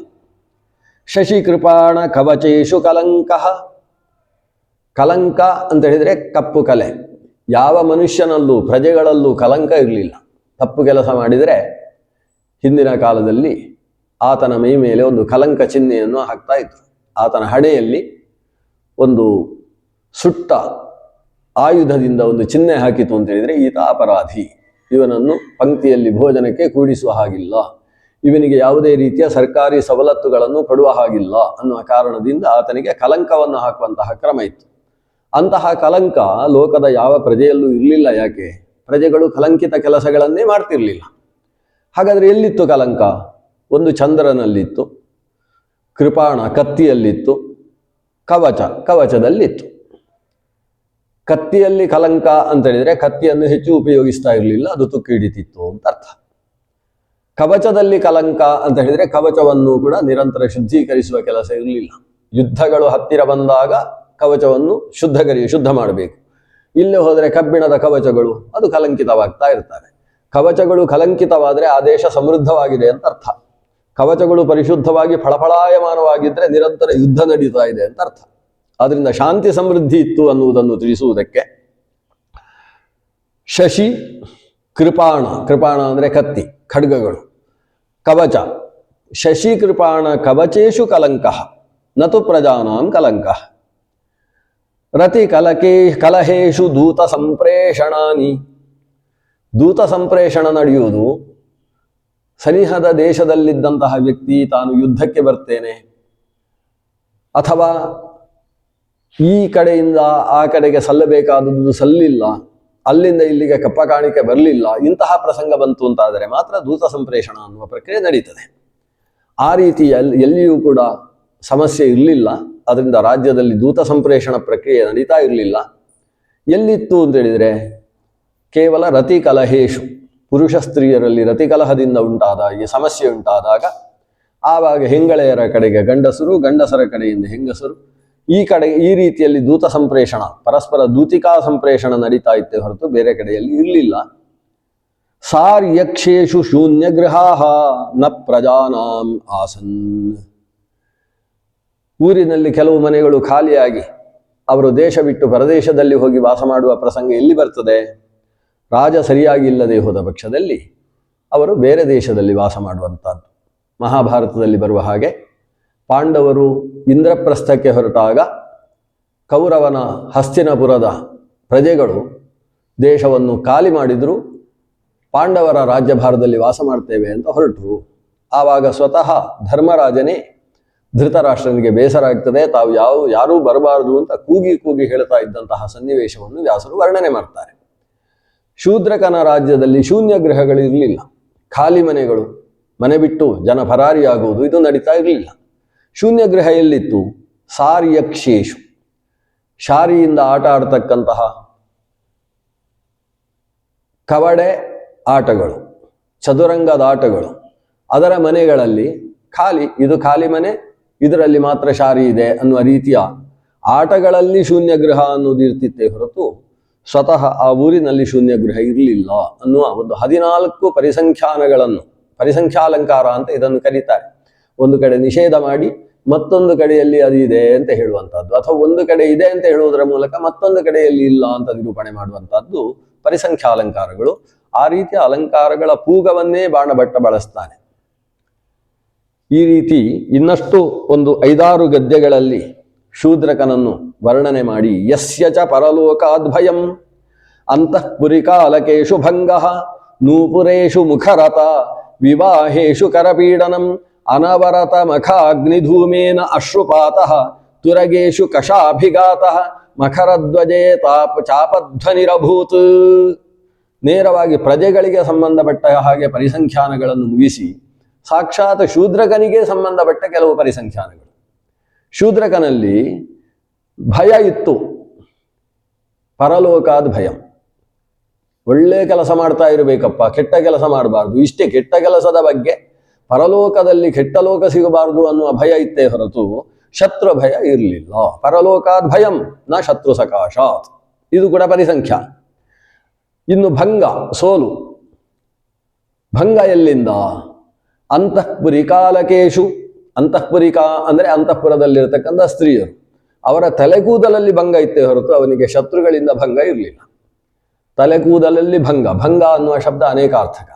ಶಶಿಕೃಪಾಣ ಕವಚೇಶು ಕಲಂಕ. ಕಲಂಕ ಅಂತ ಹೇಳಿದರೆ ಕಪ್ಪು ಕಲೆ. ಯಾವ ಮನುಷ್ಯನಲ್ಲೂ ಪ್ರಜೆಗಳಲ್ಲೂ ಕಲಂಕ ಇರಲಿಲ್ಲ. ತಪ್ಪು ಕೆಲಸ ಮಾಡಿದರೆ ಹಿಂದಿನ ಕಾಲದಲ್ಲಿ ಆತನ ಮೈ ಮೇಲೆ ಒಂದು ಕಲಂಕ ಚಿಹ್ನೆಯನ್ನು ಹಾಕ್ತಾ ಇದ್ರು. ಆತನ ಹಣೆಯಲ್ಲಿ ಒಂದು ಸುಟ್ಟ ಆಯುಧದಿಂದ ಒಂದು ಚಿಹ್ನೆ ಹಾಕಿತು ಅಂತ ಹೇಳಿದರೆ ಈತ ಅಪರಾಧಿ, ಇವನನ್ನು ಪಂಕ್ತಿಯಲ್ಲಿ ಭೋಜನಕ್ಕೆ ಕೂಡಿಸುವ ಹಾಗಿಲ್ಲ, ಇವನಿಗೆ ಯಾವುದೇ ರೀತಿಯ ಸರ್ಕಾರಿ ಸವಲತ್ತುಗಳನ್ನು ಕೊಡುವ ಹಾಗಿಲ್ಲ ಅನ್ನುವ ಕಾರಣದಿಂದ ಆತನಿಗೆ ಕಲಂಕವನ್ನು ಹಾಕುವಂತಹ ಕ್ರಮ ಇತ್ತು. ಅಂತಹ ಕಲಂಕ ಲೋಕದ ಯಾವ ಪ್ರಜೆಯಲ್ಲೂ ಇರಲಿಲ್ಲ. ಯಾಕೆ? ಪ್ರಜೆಗಳು ಕಲಂಕಿತ ಕೆಲಸಗಳನ್ನೇ ಮಾಡ್ತಿರ್ಲಿಲ್ಲ. ಹಾಗಾದರೆ ಎಲ್ಲಿತ್ತು ಕಲಂಕ? ಒಂದು ಚಂದ್ರನಲ್ಲಿತ್ತು, ಕೃಪಾಣ ಕತ್ತಿಯಲ್ಲಿತ್ತು, ಕವಚದಲ್ಲಿತ್ತು. ಕತ್ತಿಯಲ್ಲಿ ಕಲಂಕ ಅಂತ ಹೇಳಿದರೆ ಕತ್ತಿಯನ್ನು ಹೆಚ್ಚು ಉಪಯೋಗಿಸ್ತಾ ಇರಲಿಲ್ಲ, ಅದು ತುಕ್ಕು ಹಿಡಿತಿತ್ತು ಅಂತ ಅರ್ಥ. ಕವಚದಲ್ಲಿ ಕಲಂಕ ಅಂತ ಹೇಳಿದರೆ ಕವಚವನ್ನು ಕೂಡ ನಿರಂತರ ಶುದ್ಧೀಕರಿಸುವ ಕೆಲಸ ಇರಲಿಲ್ಲ. ಯುದ್ಧಗಳು ಹತ್ತಿರ ಬಂದಾಗ ಕವಚವನ್ನು ಶುದ್ಧ ಮಾಡಬೇಕು. ಇಲ್ಲೇ ಹೋದರೆ ಕಬ್ಬಿಣದ ಕವಚಗಳು ಅದು ಕಲಂಕಿತವಾಗ್ತಾ ಇರ್ತವೆ. ಕವಚಗಳು ಕಲಂಕಿತವಾದರೆ ಆ ದೇಶ ಸಮೃದ್ಧವಾಗಿದೆ ಅಂತ ಅರ್ಥ. ಕವಚಗಳು ಪರಿಶುದ್ಧವಾಗಿ ಫಳಫಳಾಯಮಾನವಾಗಿದ್ದರೆ ನಿರಂತರ ಯುದ್ಧ ನಡೀತಾ ಇದೆ ಅಂತ ಅರ್ಥ. ಆದ್ರಿಂದ ಶಾಂತಿ ಸಮೃದ್ಧಿ ಇತ್ತು ಅನ್ನುವುದನ್ನು ತಿಳಿಸುವುದಕ್ಕೆ ಶಶಿ ಕೃಪಾಣ, ಕೃಪಾಣ ಅಂದರೆ ಕತ್ತಿ, ಖಡ್ಗಗಳು, ಕವಚ, ಶಶಿ ಕೃಪಾಣ ಕವಚೇಶು ಕಲಂಕ ನತು ಪ್ರಜಾನಾಂ ಕಲಂಕ. ರತಿ ಕಲಹೇಶು ದೂತ ಸಂಪ್ರೇಷಣಾನಿ. ದೂತ ಸಂಪ್ರೇಷಣ ನಡೆಯುವುದು ಸನಿಹದ ದೇಶದಲ್ಲಿದ್ದಂತಹ ವ್ಯಕ್ತಿ ತಾನು ಯುದ್ಧಕ್ಕೆ ಬರ್ತೇನೆ, ಅಥವಾ ಈ ಕಡೆಯಿಂದ ಆ ಕಡೆಗೆ ಸಲ್ಲಬೇಕಾದದ್ದು ಸಲ್ಲಿಲ್ಲ, ಅಲ್ಲಿಂದ ಇಲ್ಲಿಗೆ ಕಪ್ಪ ಕಾಣಿಕೆ ಬರಲಿಲ್ಲ, ಇಂತಹ ಪ್ರಸಂಗ ಬಂತು ಅಂತಾದರೆ ಮಾತ್ರ ದೂತ ಸಂಪ್ರೇಷಣ ಅನ್ನುವ ಪ್ರಕ್ರಿಯೆ ನಡೀತದೆ. ಆ ರೀತಿ ಎಲ್ಲಿಯೂ ಕೂಡ ಸಮಸ್ಯೆ ಇರಲಿಲ್ಲ. ಅದರಿಂದ ರಾಜ್ಯದಲ್ಲಿ ದೂತ ಸಂಪ್ರೇಷಣ ಪ್ರಕ್ರಿಯೆ ನಡೀತಾ ಇರಲಿಲ್ಲ. ಎಲ್ಲಿತ್ತು ಅಂತೇಳಿದರೆ ಕೇವಲ ರತಿ ಕಲಹೇಶು, ಪುರುಷ ಸ್ತ್ರೀಯರಲ್ಲಿ ರತಿಕಲಹದಿಂದ ಈ ಸಮಸ್ಯೆ ಉಂಟಾದಾಗ ಆವಾಗ ಹೆಂಗಳೆಯರ ಕಡೆಗೆ ಗಂಡಸರು, ಗಂಡಸರ ಕಡೆಯಿಂದ ಹೆಂಗಸರು, ಈ ರೀತಿಯಲ್ಲಿ ದೂತ ಸಂಪ್ರೇಷಣ, ಪರಸ್ಪರ ದೂತಿಕಾ ಸಂಪ್ರೇಷಣ ನಡೀತಾ ಇತ್ತೆ ಹೊರತು ಬೇರೆ ಕಡೆಯಲ್ಲಿ ಇರಲಿಲ್ಲ. ಸಾರ್ಯಕ್ಷೇಷು ಶೂನ್ಯ ಗೃಹಾಹ ನ ಪ್ರಜಾನಾಂ ಆಸನ್. ಊರಿನಲ್ಲಿ ಕೆಲವು ಮನೆಗಳು ಖಾಲಿಯಾಗಿ ಅವರು ದೇಶ ಬಿಟ್ಟು ಪರದೇಶದಲ್ಲಿ ಹೋಗಿ ವಾಸ ಮಾಡುವ ಪ್ರಸಂಗ ಎಲ್ಲಿ ಬರ್ತದೆ? ರಾಜ ಸರಿಯಾಗಿ ಇಲ್ಲದೆ ಹೋದ ಪಕ್ಷದಲ್ಲಿ ಅವರು ಬೇರೆ ದೇಶದಲ್ಲಿ ವಾಸ ಮಾಡುವಂಥದ್ದು. ಮಹಾಭಾರತದಲ್ಲಿ ಬರುವ ಹಾಗೆ ಪಾಂಡವರು ಇಂದ್ರಪ್ರಸ್ಥಕ್ಕೆ ಹೊರಟಾಗ ಕೌರವನ ಹಸ್ತಿನಪುರದ ಪ್ರಜೆಗಳು ದೇಶವನ್ನು ಖಾಲಿ ಮಾಡಿದ್ರು, ಪಾಂಡವರ ರಾಜ್ಯಭಾರದಲ್ಲಿ ವಾಸ ಮಾಡ್ತೇವೆ ಅಂತ ಹೊರಟರು. ಆವಾಗ ಸ್ವತಃ ಧರ್ಮರಾಜನೇ ಧೃತರಾಷ್ಟ್ರನಿಗೆ ಬೇಸರ ಆಗ್ತದೆ, ತಾವು ಯಾರೂ ಬರಬಾರದು ಅಂತ ಕೂಗಿ ಹೇಳ್ತಾ ಇದ್ದಂತಹ ಸನ್ನಿವೇಶವನ್ನು ವ್ಯಾಸರು ವರ್ಣನೆ ಮಾಡ್ತಾರೆ. ಶೂದ್ರಕನ ರಾಜ್ಯದಲ್ಲಿ ಶೂನ್ಯ ಗೃಹಗಳು ಇರಲಿಲ್ಲ, ಖಾಲಿ ಮನೆಗಳು, ಮನೆ ಬಿಟ್ಟು ಜನ ಪರಾರಿಯಾಗುವುದು ಇದು ನಡೀತಾ ಇರಲಿಲ್ಲ. ಶೂನ್ಯ ಗೃಹ ಎಲ್ಲಿತ್ತು? ಸಾರ್ಯಕ್ಷೇಶು, ಶಾರಿಯಿಂದ ಆಟ ಆಡ್ತಕ್ಕಂತಹ ಕವಡೆ ಆಟಗಳು, ಚದುರಂಗದ ಆಟಗಳು, ಅದರ ಮನೆಗಳಲ್ಲಿ ಇದು ಖಾಲಿ ಮನೆ, ಇದರಲ್ಲಿ ಮಾತ್ರ ಶಾರಿ ಇದೆ ಅನ್ನುವ ರೀತಿಯ ಆಟಗಳಲ್ಲಿ ಶೂನ್ಯ ಗೃಹ ಅನ್ನೋದು ಇರ್ತಿತ್ತೇ ಹೊರತು ಸ್ವತಃ ಆ ಊರಿನಲ್ಲಿ ಶೂನ್ಯ ಗೃಹ ಇರಲಿಲ್ಲ ಅನ್ನುವ ಒಂದು 14 ಪರಿಸಂಖ್ಯಾಲಂಕಾರ ಅಂತ ಇದನ್ನು ಕರೀತಾರೆ. ಒಂದು ಕಡೆ ನಿಷೇಧ ಮಾಡಿ ಮತ್ತೊಂದು ಕಡೆಯಲ್ಲಿ ಅದು ಇದೆ ಅಂತ ಹೇಳುವಂಥದ್ದು, ಅಥವಾ ಒಂದು ಕಡೆ ಇದೆ ಅಂತ ಹೇಳುವುದರ ಮೂಲಕ ಮತ್ತೊಂದು ಕಡೆಯಲ್ಲಿ ಇಲ್ಲ ಅಂತ ನಿರೂಪಣೆ ಮಾಡುವಂಥದ್ದು ಪರಿಸಂಖ್ಯಾಲಂಕಾರಗಳು. ಆ ರೀತಿಯ ಅಲಂಕಾರಗಳ ಪೂಗವನ್ನೇ ಬಾಣಭಟ್ಟ ಬಳಸ್ತಾನೆ. ಈ ರೀತಿ ಇನ್ನಷ್ಟು ಒಂದು 5-6 ಗದ್ಯಗಳಲ್ಲಿ ಶೂದ್ರಕನನ್ನು ವರ್ಣನೆ ಮಾಡಿ ಯಸ್ಯ ಚ ಪರಲೋಕಾದ್ಭಯಂ ಅಂತಃಪುರಿಕಾಲಕೇಶು ಭಂಗಃ ನೂಪುರೇಶು ಮುಖರತ ವಿವಾಹೇಶು ಕರಪೀಡನಂ ಅನವರತ ಮಖಾಗ್ನಿಧೂಮೇನ ಅಶ್ರುಪಾತಃ ತುರಗೇಶು ಕಷಾಭಿಘಾತಃ ಮಕರಧ್ವಜೇ ಚಾಪಧ್ವನಿರಭೂತ್. ನೇರವಾಗಿ ಪ್ರಜೆಗಳಿಗೆ ಸಂಬಂಧಪಟ್ಟ ಹಾಗೆ ಪರಿಸಂಖ್ಯಾನಗಳನ್ನು ಮುಗಿಸಿ ಸಾಕ್ಷಾತ್ ಶೂದ್ರಕನಿಗೆ ಸಂಬಂಧಪಟ್ಟ ಕೆಲವು ಪರಿಸಂಖ್ಯಾನಗಳು. ಶೂದ್ರಕನಲ್ಲಿ ಭಯ ಇತ್ತು, ಪರಲೋಕಾದ ಭಯ. ಒಳ್ಳೆ ಕೆಲಸ ಮಾಡ್ತಾ ಇರಬೇಕಪ್ಪ, ಕೆಟ್ಟ ಕೆಲಸ ಮಾಡಬಾರ್ದು, ಇಷ್ಟೇ. ಕೆಟ್ಟ ಕೆಲಸದ ಬಗ್ಗೆ, ಪರಲೋಕದಲ್ಲಿ ಕೆಟ್ಟ ಲೋಕ ಸಿಗಬಾರ್ದು ಅನ್ನುವ ಭಯ ಇತ್ತೇ ಹೊರತು ಶತ್ರು ಭಯ ಇರಲಿಲ್ಲ. ಪರಲೋಕಾದ್ ಭಯಂ ನ ಶತ್ರು ಸಕಾಶಾತ್, ಇದು ಕೂಡ ಪರಿಸಂಖ್ಯಾ. ಇನ್ನು ಭಂಗ, ಸೋಲು. ಭಂಗ ಎಲ್ಲಿಂದ? ಅಂತಃಪುರಿಕಾಲಕೇಶು. ಅಂತಃಪುರಿಕಾ ಅಂದರೆ ಅಂತಃಪುರದಲ್ಲಿರತಕ್ಕಂಥ ಸ್ತ್ರೀಯರು, ಅವರ ತಲೆಗೂದಲಲ್ಲಿ ಭಂಗ ಇತ್ತೇ ಹೊರತು ಅವನಿಗೆ ಶತ್ರುಗಳಿಂದ ಭಂಗ ಇರಲಿಲ್ಲ. ತಲೆಗೂದಲಲ್ಲಿ ಭಂಗ. ಭಂಗ ಅನ್ನುವ ಶಬ್ದ ಅನೇಕಾರ್ಥಕ.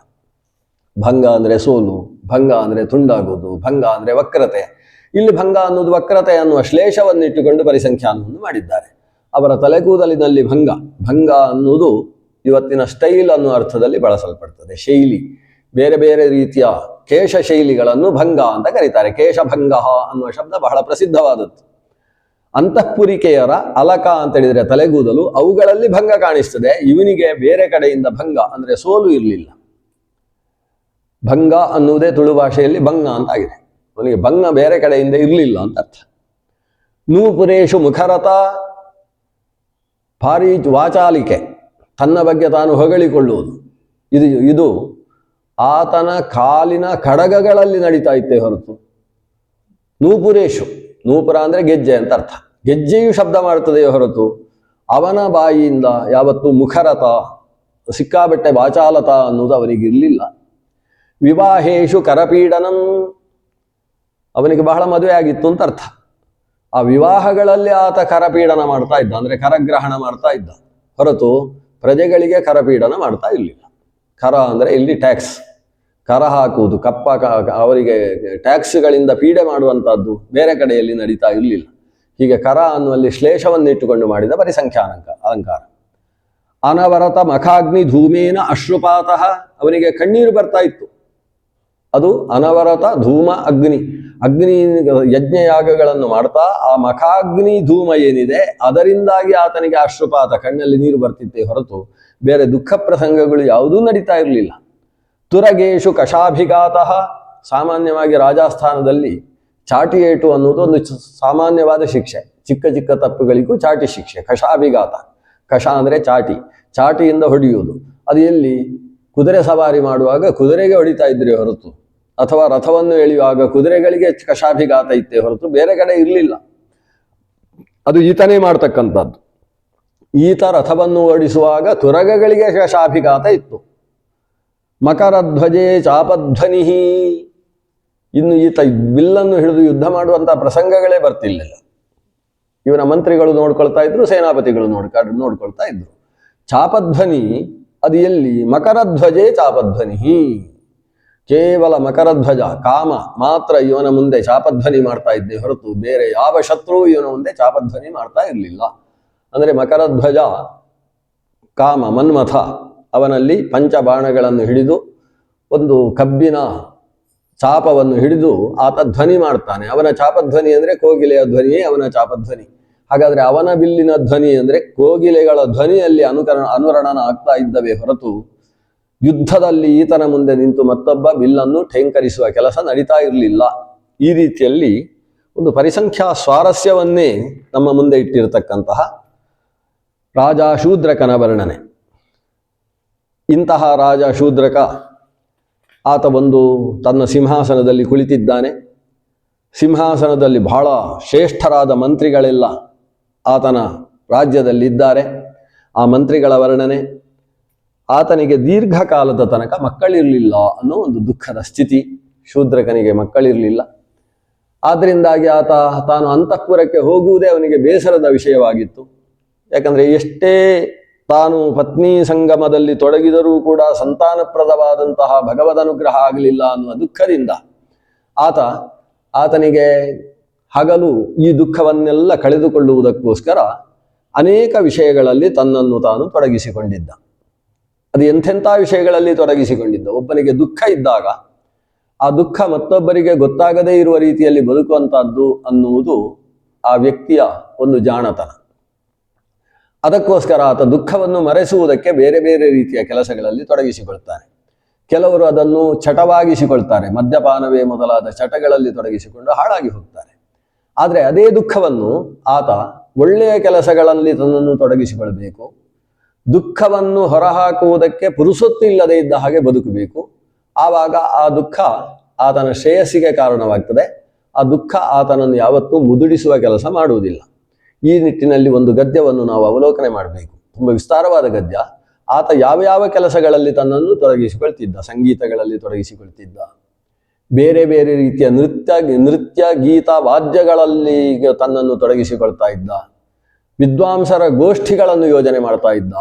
ಭಂಗ ಅಂದರೆ ಸೋಲು, ಭಂಗ ಅಂದರೆ ತುಂಡಾಗುವುದು, ಭಂಗ ಅಂದರೆ ವಕ್ರತೆ. ಇಲ್ಲಿ ಭಂಗ ಅನ್ನೋದು ವಕ್ರತೆ ಅನ್ನುವ ಶ್ಲೇಷವನ್ನಿಟ್ಟುಕೊಂಡು ಪರಿಸಂಖ್ಯಾನವನ್ನು ಮಾಡಿದ್ದಾರೆ. ಅವರ ತಲೆಗೂದಲಿನಲ್ಲಿ ಭಂಗ. ಭಂಗ ಅನ್ನುವುದು ಇವತ್ತಿನ ಸ್ಟೈಲ್ ಅನ್ನುವ ಅರ್ಥದಲ್ಲಿ ಬಳಸಲ್ಪಡ್ತದೆ, ಶೈಲಿ. ಬೇರೆ ಬೇರೆ ರೀತಿಯ ಕೇಶ ಶೈಲಿಗಳನ್ನು ಭಂಗ ಅಂತ ಕರೀತಾರೆ. ಕೇಶಭಂಗ ಅನ್ನುವ ಶಬ್ದ ಬಹಳ ಪ್ರಸಿದ್ಧವಾದದ್ದು. ಅಂತಃಪುರಿಕೆಯರ ಅಲಕ ಅಂತ ಹೇಳಿದರೆ ತಲೆಗೂದಲು, ಅವುಗಳಲ್ಲಿ ಭಂಗ ಕಾಣಿಸ್ತದೆ. ಇವನಿಗೆ ಬೇರೆ ಕಡೆಯಿಂದ ಭಂಗ ಅಂದರೆ ಸೋಲು ಇರಲಿಲ್ಲ. ಭಂಗ ಅನ್ನುವುದೇ ತುಳು ಭಾಷೆಯಲ್ಲಿ ಭಂಗ ಅಂತ ಆಗಿದೆ. ಅವನಿಗೆ ಭಂಗ ಬೇರೆ ಕಡೆಯಿಂದ ಇರಲಿಲ್ಲ ಅಂತ ಅರ್ಥ. ನೂಪುರೇಶು ಮುಖರತ, ಭಾರಿ ವಾಚಾಲಿಕೆ, ತನ್ನ ಬಗ್ಗೆ ತಾನು ಹೊಗಳಿಕೊಳ್ಳುವುದು. ಇದು ಆತನ ಕಾಲಿನ ಕಡಗಗಳಲ್ಲಿ ನಡೀತಾ ಇತ್ತೇ ಹೊರತು. ನೂಪುರೇಶು, ನೂಪುರ ಅಂದರೆ ಗೆಜ್ಜೆ ಅಂತ ಅರ್ಥ. ಗೆಜ್ಜೆಯು ಶಬ್ದ ಮಾಡ್ತದೆಯೇ ಹೊರತು ಅವನ ಬಾಯಿಯಿಂದ ಯಾವತ್ತೂ ಮುಖರತ, ಸಿಕ್ಕಾಬಟ್ಟೆ ವಾಚಾಲತ ಅನ್ನೋದು ಅವನಿಗಿರಲಿಲ್ಲ. ವಿವಾಹೇಶು ಕರಪೀಡನಂ, ಅವನಿಗೆ ಬಹಳ ಮದುವೆ ಆಗಿತ್ತು ಅಂತ ಅರ್ಥ. ಆ ವಿವಾಹಗಳಲ್ಲಿ ಆತ ಕರಪೀಡನ ಮಾಡ್ತಾ ಇದ್ದ, ಅಂದರೆ ಕರಗ್ರಹಣ ಮಾಡ್ತಾ ಇದ್ದ ಹೊರತು ಪ್ರಜೆಗಳಿಗೆ ಕರಪೀಡನ ಮಾಡ್ತಾ ಇರಲಿಲ್ಲ. ಕರ ಅಂದರೆ ಇಲ್ಲಿ ಟ್ಯಾಕ್ಸ್, ಕರ ಹಾಕುವುದು, ಅವರಿಗೆ ಟ್ಯಾಕ್ಸ್ಗಳಿಂದ ಪೀಡೆ ಮಾಡುವಂಥದ್ದು ಬೇರೆ ಕಡೆಯಲ್ಲಿ ನಡೀತಾ ಇರಲಿಲ್ಲ. ಹೀಗೆ ಕರ ಅನ್ನುವಲ್ಲಿ ಶ್ಲೇಷವನ್ನಿಟ್ಟುಕೊಂಡು ಮಾಡಿದ ಪರಿಸಂಖ್ಯಾನಕ ಅಲಂಕಾರ. ಅನವರತ ಮಖಾಗ್ನಿ ಧೂಮೇನ ಅಶ್ರುಪಾತಃ, ಅವನಿಗೆ ಕಣ್ಣೀರು ಬರ್ತಾ ಇತ್ತು. ಅದು ಅನವರತ ಧೂಮ ಅಗ್ನಿ, ಅಗ್ನಿ ಯಜ್ಞಯಾಗಗಳನ್ನು ಮಾಡ್ತಾ ಆ ಮಖಾಗ್ನಿ ಧೂಮ ಏನಿದೆ ಅದರಿಂದಾಗಿ ಆತನಿಗೆ ಅಶ್ರುಪಾತ, ಕಣ್ಣಲ್ಲಿ ನೀರು ಬರ್ತಿತ್ತೇ ಹೊರತು ಬೇರೆ ದುಃಖ ಪ್ರಸಂಗಗಳು ಯಾವುದೂ ನಡೀತಾ ಇರಲಿಲ್ಲ. ತುರಗೇಶು ಕಷಾಭಿಘಾತಃ, ಸಾಮಾನ್ಯವಾಗಿ ರಾಜಸ್ಥಾನದಲ್ಲಿ ಚಾಟಿ ಏಟು ಅನ್ನೋದು ಒಂದು ಸಾಮಾನ್ಯವಾದ ಶಿಕ್ಷೆ. ಚಿಕ್ಕ ಚಿಕ್ಕ ತಪ್ಪುಗಳಿಗೂ ಚಾಟಿ ಶಿಕ್ಷೆ. ಕಷಾಭಿಘಾತ, ಕಷ ಅಂದರೆ ಚಾಟಿ, ಚಾಟಿಯಿಂದ ಹೊಡೆಯುವುದು. ಅದು ಎಲ್ಲಿ? ಕುದುರೆ ಸವಾರಿ ಮಾಡುವಾಗ ಕುದುರೆಗೆ ಹೊಡಿತಾ ಇದ್ರೆ ಹೊರತು, ಅಥವಾ ರಥವನ್ನು ಎಳೆಯುವಾಗ ಕುದುರೆಗಳಿಗೆ ಕಷಾಭಿಘಾತ ಇತ್ತೇ ಹೊರತು ಬೇರೆ ಕಡೆ ಇರಲಿಲ್ಲ. ಅದು ಈತನೇ ಮಾಡ್ತಕ್ಕಂಥದ್ದು. ಈತ ರಥವನ್ನು ಓಡಿಸುವಾಗ ತುರಗಗಳಿಗೆ ಕಷಾಭಿಘಾತ ಇತ್ತು. ಮಕರಧ್ವಜೇ ಚಾಪಧ್ವನಿ, ಇನ್ನು ಈತ ಬಿಲ್ಲನ್ನು ಹಿಡಿದು ಯುದ್ಧ ಮಾಡುವಂತಹ ಪ್ರಸಂಗಗಳೇ ಬರ್ತಿರ್ಲಿಲ್ಲ. ಇವನ ಮಂತ್ರಿಗಳು ನೋಡ್ಕೊಳ್ತಾ ಇದ್ರು, ಸೇನಾಪತಿಗಳು ನೋಡ್ಕೊಳ್ತಾ ಇದ್ರು. ಚಾಪಧ್ವನಿ ಅದು ಎಲ್ಲಿ? ಮಕರಧ್ವಜೇ ಚಾಪಧ್ವನಿ. ಕೇವಲ ಮಕರಧ್ವಜ ಕಾಮ ಮಾತ್ರ ಇವನ ಮುಂದೆ ಚಾಪಧ್ವನಿ ಮಾಡ್ತಾ ಇದ್ದೆ ಹೊರತು ಬೇರೆ ಯಾವ ಶತ್ರುವು ಇವನ ಮುಂದೆ ಚಾಪಧ್ವನಿ ಮಾಡ್ತಾ ಇರಲಿಲ್ಲ. ಅಂದರೆ ಮಕರಧ್ವಜ ಕಾಮ ಮನ್ಮಥ ಅವನಲ್ಲಿ ಪಂಚಬಾಣಗಳನ್ನು ಹಿಡಿದು ಒಂದು ಕಬ್ಬಿನ ಚಾಪವನ್ನು ಹಿಡಿದು ಆತ ಧ್ವನಿ ಮಾಡ್ತಾನೆ. ಅವನ ಚಾಪಧ್ವನಿ ಅಂದರೆ ಕೋಗಿಲೆಯ ಧ್ವನಿಯೇ ಅವನ ಚಾಪಧ್ವನಿ. ಹಾಗಾದರೆ ಅವನ ಬಿಲ್ಲಿನ ಧ್ವನಿ ಅಂದರೆ ಕೋಗಿಲೆಗಳ ಧ್ವನಿಯಲ್ಲಿ ಅನುರಣನ ಆಗ್ತಾ ಇದ್ದವೇ ಹೊರತು ಯುದ್ಧದಲ್ಲಿ ಈತನ ಮುಂದೆ ನಿಂತು ಮತ್ತೊಬ್ಬ ಬಿಲ್ಲನ್ನು ಠೇಂಕರಿಸುವ ಕೆಲಸ ನಡೀತಾ ಇರಲಿಲ್ಲ. ಈ ರೀತಿಯಲ್ಲಿ ಒಂದು ಪರಿಸಂಖ್ಯಾ ಸ್ವಾರಸ್ಯವನ್ನೇ ನಮ್ಮ ಮುಂದೆ ಇಟ್ಟಿರತಕ್ಕಂತಹ ರಾಜ ಶೂದ್ರಕನ ವರ್ಣನೆ. ಇಂತಹ ರಾಜ ಶೂದ್ರಕ ಆತ ಒಂದು ತನ್ನ ಸಿಂಹಾಸನದಲ್ಲಿ ಕುಳಿತಿದ್ದಾನೆ. ಸಿಂಹಾಸನದಲ್ಲಿ ಬಹಳ ಶ್ರೇಷ್ಠರಾದ ಮಂತ್ರಿಗಳೆಲ್ಲ ಆತನ ರಾಜ್ಯದಲ್ಲಿದ್ದಾರೆ. ಆ ಮಂತ್ರಿಗಳ ವರ್ಣನೆ. ಆತನಿಗೆ ದೀರ್ಘಕಾಲದ ತನಕ ಮಕ್ಕಳಿರಲಿಲ್ಲ ಅನ್ನೋ ಒಂದು ದುಃಖದ ಸ್ಥಿತಿ. ಶೂದ್ರಕನಿಗೆ ಮಕ್ಕಳಿರಲಿಲ್ಲ. ಆದ್ದರಿಂದಾಗಿ ಆತ ತಾನು ಅಂತಃಪುರಕ್ಕೆ ಹೋಗುವುದೇ ಅವನಿಗೆ ಬೇಸರದ ವಿಷಯವಾಗಿತ್ತು. ಯಾಕಂದರೆ ಎಷ್ಟೇ ತಾನು ಪತ್ನಿ ಸಂಗಮದಲ್ಲಿ ತೊಡಗಿದರೂ ಕೂಡ ಸಂತಾನಪ್ರದವಾದಂತಹ ಭಗವದ್ ಅನುಗ್ರಹ ಆಗಲಿಲ್ಲ ಅನ್ನುವ ದುಃಖದಿಂದ ಆತನಿಗೆ ಹಗಲು ಈ ದುಃಖವನ್ನೆಲ್ಲ ಕಳೆದುಕೊಳ್ಳುವುದಕ್ಕೋಸ್ಕರ ಅನೇಕ ವಿಷಯಗಳಲ್ಲಿ ತನ್ನನ್ನು ತಾನು ತೊಡಗಿಸಿಕೊಂಡಿದ್ದ. ಅದು ಎಂಥೆಂಥ ವಿಷಯಗಳಲ್ಲಿ ತೊಡಗಿಸಿಕೊಂಡಿದ್ದ. ಒಬ್ಬನಿಗೆ ದುಃಖ ಇದ್ದಾಗ ಆ ದುಃಖ ಮತ್ತೊಬ್ಬರಿಗೆ ಗೊತ್ತಾಗದೇ ಇರುವ ರೀತಿಯಲ್ಲಿ ಬದುಕುವಂತಹದ್ದು ಅನ್ನುವುದು ಆ ವ್ಯಕ್ತಿಯ ಒಂದು ಜಾಣತನ. ಅದಕ್ಕೋಸ್ಕರ ಆತ ದುಃಖವನ್ನು ಮರೆಸುವುದಕ್ಕೆ ಬೇರೆ ಬೇರೆ ರೀತಿಯ ಕೆಲಸಗಳಲ್ಲಿ ತೊಡಗಿಸಿಕೊಳ್ತಾನೆ. ಕೆಲವರು ಅದನ್ನು ಚಟವಾಗಿಸಿಕೊಳ್ತಾರೆ, ಮದ್ಯಪಾನವೇ ಮೊದಲಾದ ಚಟಗಳಲ್ಲಿ ತೊಡಗಿಸಿಕೊಂಡು ಹಾಳಾಗಿ ಹೋಗ್ತಾರೆ. ಆದರೆ ಅದೇ ದುಃಖವನ್ನು ಆತ ಒಳ್ಳೆಯ ಕೆಲಸಗಳಲ್ಲಿ ತನ್ನನ್ನು ತೊಡಗಿಸಿಕೊಳ್ಬೇಕು. ದುಃಖವನ್ನು ಹೊರಹಾಕುವುದಕ್ಕೆ ಪುರುಸೊತ್ತಿಲ್ಲದೆ ಇದ್ದ ಹಾಗೆ ಬದುಕಬೇಕು. ಆವಾಗ ಆ ದುಃಖ ಆತನ ಶ್ರೇಯಸ್ಸಿಗೆ ಕಾರಣವಾಗ್ತದೆ. ಆ ದುಃಖ ಆತನನ್ನು ಯಾವತ್ತೂ ಮುದುಡಿಸುವ ಕೆಲಸ ಮಾಡುವುದಿಲ್ಲ. ಈ ನಿಟ್ಟಿನಲ್ಲಿ ಒಂದು ಗದ್ಯವನ್ನು ನಾವು ಅವಲೋಕನೆ ಮಾಡಬೇಕು. ತುಂಬ ವಿಸ್ತಾರವಾದ ಗದ್ಯ. ಆತ ಯಾವ ಯಾವ ಕೆಲಸಗಳಲ್ಲಿ ತನ್ನನ್ನು ತೊಡಗಿಸಿಕೊಳ್ತಿದ್ದ. ಸಂಗೀತಗಳಲ್ಲಿ ತೊಡಗಿಸಿಕೊಳ್ತಿದ್ದ, ಬೇರೆ ಬೇರೆ ರೀತಿಯ ನೃತ್ಯ ಗೀತ ವಾದ್ಯಗಳಲ್ಲಿ ತನ್ನನ್ನು ತೊಡಗಿಸಿಕೊಳ್ತಾ ಇದ್ದ, ವಿದ್ವಾಂಸರ ಗೋಷ್ಠಿಗಳನ್ನು ಯೋಜನೆ ಮಾಡ್ತಾ ಇದ್ದ.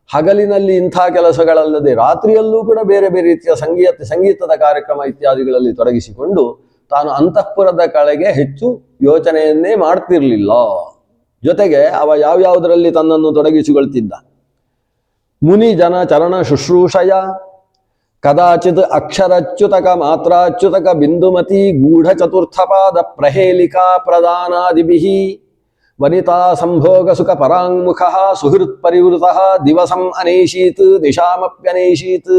ಹಗಲಿನಲ್ಲಿ ಇಂಥ ಕೆಲಸಗಳಲ್ಲದೆ ರಾತ್ರಿಯಲ್ಲೂ ಕೂಡ ಬೇರೆ ಬೇರೆ ರೀತಿಯ ಸಂಗೀತದ ಕಾರ್ಯಕ್ರಮ ಇತ್ಯಾದಿಗಳಲ್ಲಿ ತೊಡಗಿಸಿಕೊಂಡು ತಾನು ಅಂತಃಪುರದ ಕಳೆಗೆ ಹೆಚ್ಚು ಯೋಚನೆಯನ್ನೇ ಮಾಡ್ತಿರ್ಲಿಲ್ಲ. ಜೊತೆಗೆ ಅವ ಯಾವ್ಯಾವುದರಲ್ಲಿ ತನ್ನನ್ನು ತೊಡಗಿಸಿಕೊಳ್ತಿದ್ದ. ಮುನಿ ಜನ ಚರಣ ಶುಶ್ರೂಷಯ ಕದಾಚಿತ್ ಅಕ್ಷರಚ್ಯುತಕ ಮಾತ್ರಾಚ್ಯುತಕ ಬಿಂದುಮತಿ ಗೂಢ ಚತುರ್ಥಪಾದ ಪ್ರಹೇಲಿಕಾ ಪ್ರದಾನಾದಿಭಿಃ ವನಿತಾ ಸಂಭೋಗ ಸುಖ ಪರಾಂಗುಖ ಸುಹೃತ್ ಪರಿವೃತ ದಿವಸಂ ಅನೇಷೀತ್ ದಿಶಾಮಪ್ಯನೇಷೀತ್.